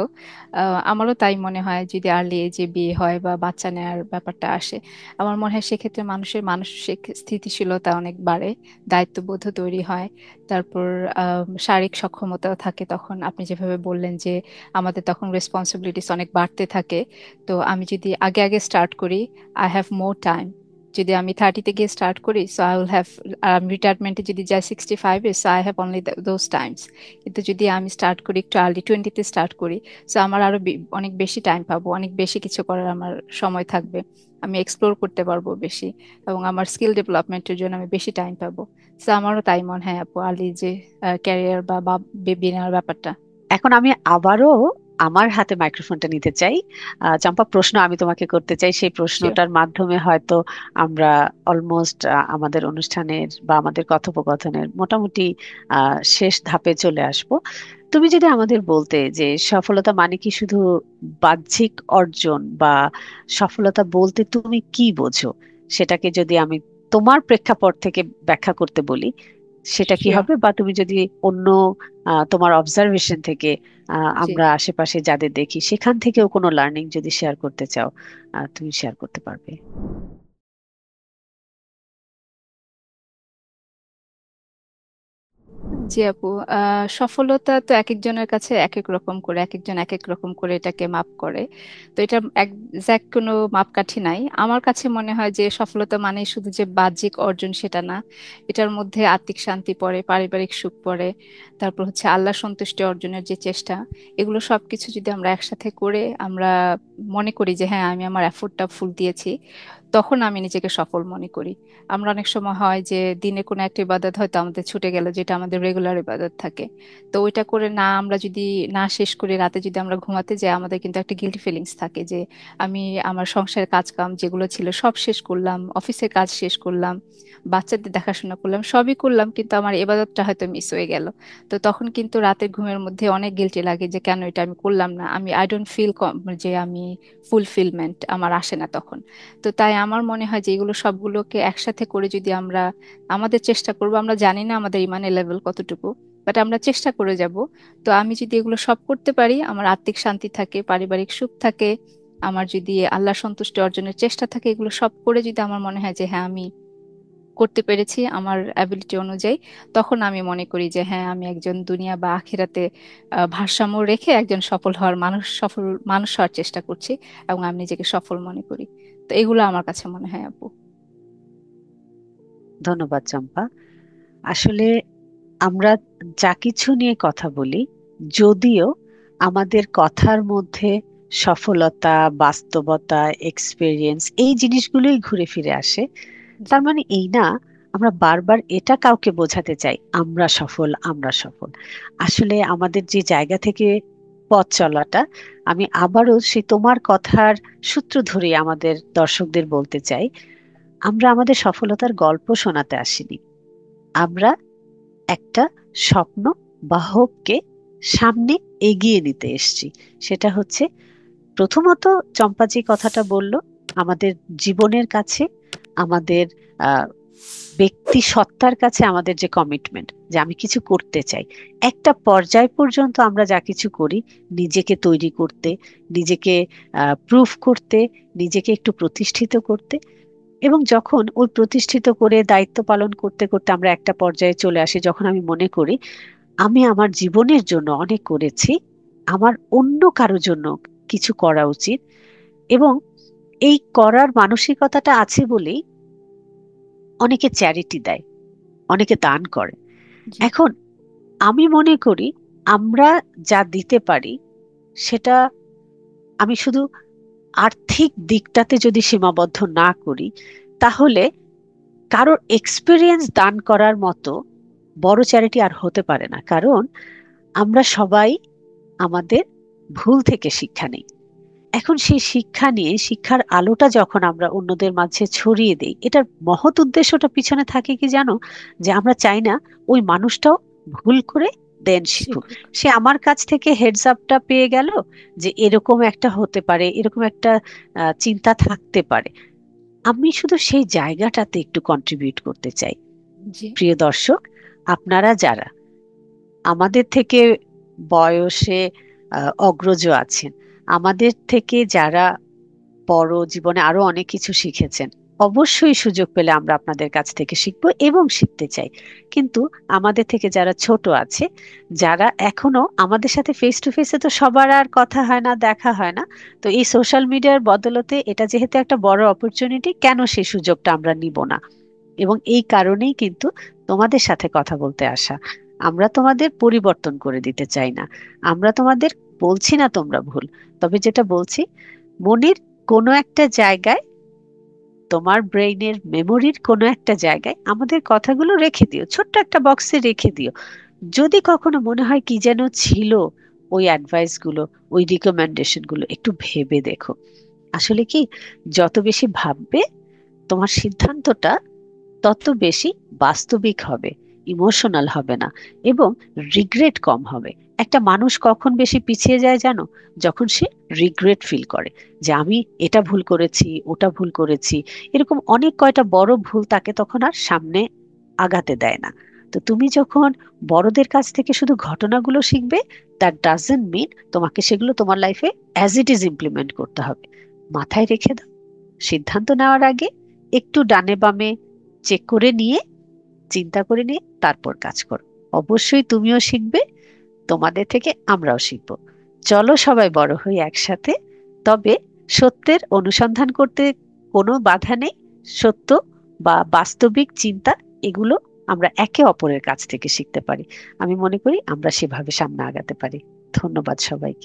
S3: আমারও তাই মনে হয়, যদি আর্লি এজে বিয়ে হয় বা বাচ্চা নেওয়ার ব্যাপারটা আসে, আমার মনে হয় সেক্ষেত্রে মানুষের মানসিক স্থিতিশীলতা অনেক বাড়ে, দায়িত্ববোধ তৈরি হয়। তারপর শারীরিক সক্ষমতাও থাকে। তখন আপনি যেভাবে বললেন যে আমাদের তখন রেসপন্সিবিলিটিস অনেক বাড়তে থাকে। তো আমি যদি আগে আগে স্টার্ট করি, আই হ্যাভ মোর টাইম। যদি আমি 30-তে গিয়ে স্টার্ট করি, সো আই উইল হ্যাভ, রিটায়ারমেন্টে যদি যাই 65-এ, so I have only those times. কিন্তু যদি আমি স্টার্ট করি একটু আর্লি 20-তে স্টার্ট করি, সো আমার আরো অনেক বেশি টাইম পাবো, অনেক বেশি কিছু করার আমার সময় থাকবে। আমি এক্সপ্লোর করতে পারবো বেশি, এবং আমার স্কিল ডেভেলপমেন্টের জন্য আমি বেশি টাইম পাবো। সো আমারও তাই মনে হয় আপু, আর্লি যে ক্যারিয়ার বা বেবি নেওয়ার ব্যাপারটা।
S1: এখন আমি আবারও আমার হাতে মাইক্রোফোনটা নিতে চাই। চম্পা, প্রশ্ন আমি তোমাকে করতে চাই, সেই
S3: শিওর।
S1: প্রশ্নটার মাধ্যমে হয়তো আমরা অলমোস্ট আমাদের অনুষ্ঠানের বা আমাদের কথোপকথনের মোটামুটি শেষ ধাপে চলে আসব। তুমি যদি আমাদের বলতে যে সফলতা মানে কি শুধু বাহ্যিক অর্জন, বা সফলতা বলতে তুমি কি বোঝো, সেটাকে যদি আমি তোমার প্রেক্ষাপট থেকে ব্যাখ্যা করতে বলি, সেটা কি
S3: শিওর।
S1: হবে? বা তুমি যদি অন্য তোমার অবজারভেশন থেকে,
S3: জি।
S1: আমরা আশেপাশে যাদের দেখি সেখান থেকেও কোনো লার্নিং যদি শেয়ার করতে চাও, তুমি শেয়ার করতে পারবে।
S3: জি আপু, সফলতা তো এক একজনের কাছে এক এক রকম করে, এক একজন এক এক রকম করে এটাকে মাপ করে। তো এটা একজ্যাক্ট কোনো মাপকাঠি নাই। আমার কাছে মনে হয় যে সফলতা মানে শুধু যে বাহ্যিক অর্জন সেটা না, এটার মধ্যে আত্মিক শান্তি পড়ে, পারিবারিক সুখ পড়ে, তারপর হচ্ছে আল্লাহ সন্তুষ্টি অর্জনের যে চেষ্টা, এগুলো সবকিছু যদি আমরা একসাথে করে আমরা মনে করি যে হ্যাঁ আমি আমার এফোর্টটা ফুল দিয়েছি, তখন আমি নিজেকে সফল মনে করি। আমরা অনেক সময় হয় যে দিনে কোনো একটা ইবাদত হয়তো আমাদের ছুটে গেল, যেটা আমাদের রেগুলার ইবাদত থাকে, তো ওইটা করে না আমরা যদি না শেষ করি, রাতে যদি আমরা ঘুমাতে যাই, আমাদের কিন্তু একটা গিল্টি ফিলিংস থাকে যে আমি আমার সংসারের কাজ কাম যেগুলো ছিল সব শেষ করলাম, অফিসের কাজ শেষ করলাম, বাচ্চাদের দেখাশোনা করলাম, সবই করলাম, কিন্তু আমার ইবাদতটা হয়তো মিস হয়ে গেল। তো তখন কিন্তু রাতের ঘুমের মধ্যে অনেক গিল্টি লাগে যে কেন এটা আমি করলাম না, আমি আই ডোন্ট ফিল যে আমি ফুলফিলমেন্ট আমার আসে না তখন। তো তাই আমার মনে হয় যে এগুলো সবগুলোকে একসাথে করে যদি আমরা আমাদের চেষ্টা করব, আমরা জানি না আমাদের ইমানের লেভেল কতটুকু, বাট আমরা চেষ্টা করে যাব। তো আমি যদি এগুলো সব করতে পারি, আমার আত্মিক শান্তি থাকে, পারিবারিক সুখ থাকে, আমার যদি আল্লাহ সন্তুষ্টি অর্জনের চেষ্টা থাকে, এগুলো সব করে যদি আমার মনে হয় যে হ্যাঁ আমি করতে পেরেছি আমার অ্যাবিলিটি অনুযায়ী, তখন আমি মনে করি যে হ্যাঁ আমি একজন দুনিয়া বা আখিরাতে ভারসাম্য রেখে একজন সফল হওয়ার মানুষ, সফল মানুষ হওয়ার চেষ্টা করছি, এবং আমি নিজেকে সফল মনে করি। তো এগুলো আমার কাছে মনে হয় আপু।
S1: ধন্যবাদ চম্পা। আসলে আমরা যা কিছু নিয়ে কথা বলি, যদিও আমাদের কথার মধ্যে সফলতা, বাস্তবতা, এক্সপেরিয়েন্স এই জিনিসগুলোই ঘুরে ফিরে আসে,
S3: জি।
S1: তার মানে এই না আমরা বারবার এটা কাউকে বোঝাতে চাই আমরা সফল, আমরা সফল। আসলে আমাদের যে জায়গা থেকে পথ চলাটা, আমি আবারও সে তোমার কথার সূত্র ধরে আমাদের দর্শকদের বলতে চাই, আমরা আমাদের সফলতার গল্প শোনাতে আসিনি। আমরা একটা স্বপ্ন বা হোপকে সামনে এগিয়ে নিতে এসেছি। সেটা হচ্ছে, প্রথমত চম্পা যে কথাটা বলল, আমাদের জীবনের কাছে, আমাদের আহ ব্যক্তি সত্তার কাছে আমাদের যে কমিটমেন্ট, যে আমি কিছু করতে চাই, একটা পর্যায় পর্যন্ত আমরা যা কিছু করি নিজেকে তৈরি করতে, নিজেকে প্রুফ করতে, নিজেকে একটু প্রতিষ্ঠিত করতে, এবং যখন ওই প্রতিষ্ঠিত করে দায়িত্ব পালন করতে করতে আমরা একটা পর্যায়ে চলে আসি যখন আমি মনে করি আমি আমার জীবনের জন্য অনেক করেছি, আমার অন্য কারো জন্য কিছু করা উচিত, এবং এই করার মানসিকতাটা আছে বলেই অনেকে চ্যারিটি দেয়, অনেকে দান করে।
S3: জি।
S1: এখন আমি মনে করি আমরা যা দিতে পারি সেটা, আমি শুধু আর্থিক দিকটাতে যদি সীমাবদ্ধ না করি, তাহলে কারোর এক্সপিরিয়েন্স দান করার মতো বড় চ্যারিটি আর হতে পারে না। কারণ আমরা সবাই আমাদের ভুল থেকে শিক্ষা নেই। এখন সেই শিক্ষা নিয়ে, শিক্ষার আলোটা যখন আমরা অন্যদের মাঝে ছড়িয়ে দেই, এটার মহৎ উদ্দেশ্যটা পিছনে থাকে কি জানো? যে আমরা চাই না ওই মানুষটাও ভুল করে দেন শিখুক।
S3: শিখুক।
S1: সে আমার কাছ থেকে হেডস আপটা পেয়ে গেল যে এরকম একটা হতে পারে, এরকম একটা চিন্তা থাকতে পারে, আমি শুধু সেই জায়গাটাতে একটু কন্ট্রিবিউট করতে চাই।
S3: জি।
S1: প্রিয় দর্শক, আপনারা যারা আমাদের থেকে বয়সে অগ্রজ আছেন, আমাদের থেকে যারা বড়, জীবনে আরো অনেক কিছু শিখেছেন, অবশ্যই সুযোগ পেলে আমরা আপনাদের কাছ থেকে শিখবো এবং শিখতে চাই। কিন্তু আমাদের থেকে যারা ছোট আছে, যারা এখনো আমাদের সাথে ফেস টু ফেসে তো সবার আর কথা হয় না, দেখা হয় না, তো এই সোশ্যাল মিডিয়ার বদলতে এটা যেহেতু একটা বড় অপরচুনিটি, কেন সেই সুযোগটা আমরা নিব না? এবং এই কারণেই কিন্তু তোমাদের সাথে কথা বলতে আসা। আমরা তোমাদের পরিবর্তন করে দিতে চাই না, আমরা তোমাদের বলছি না তোমরা ভুল, তবে যেটা বলছি, মনের কোনো একটা জায়গায়, তোমার ব্রেইনের মেমোরির কোনো একটা জায়গায় আমাদের কথাগুলো রেখে দিও, ছোট্ট একটা বক্সে রেখে দিও। যদি কখনো মনে হয় কি যেন ছিল ওই অ্যাডভাইস গুলো, ওই রিকমেন্ডেশন গুলো, একটু ভেবে দেখো। আসলে কি, যত বেশি ভাববে তোমার সিদ্ধান্তটা তত বেশি বাস্তবিক হবে, ইমোশনাল হবে না, এবং রিগ্রেট কম হবে। একটা মানুষ কখন বেশি পিছিয়ে যায় জানো? যখন সে রিগ্রেট ফিল করে যে আমি এটা ভুল করেছি, ওটা ভুল করেছি, এরকম অনেক কয়টা বড় ভুল তাকে তখন আর সামনে আগাতে দেয় না। তো তুমি যখন বড়দের কাছ থেকে শুধু ঘটনাগুলো শিখবে, দ্যাট ডাজন্ট মিন তোমাকে সেগুলো তোমার লাইফে অ্যাজ ইট ইজ ইমপ্লিমেন্ট করতে হবে। মাথায় রেখে দাও, সিদ্ধান্ত নেওয়ার আগে একটু ডানে বামে চেক করে নিয়ে, চিন্তা করে নিয়ে তারপর কাজ করো। অবশ্যই তুমিও শিখবে, তোমাদের থেকে আমরাও শিখব। চলো সবাই বড় হই একসাথে। তবে সত্যের অনুসন্ধান করতে কোনো বাধা নেই। সত্য বা বাস্তবিক চিন্তা, এগুলো আমরা একে অপরের কাছ থেকে শিখতে পারি। আমি মনে করি আমরা সেভাবে সামনে আগাতে পারি। ধন্যবাদ সবাইকে।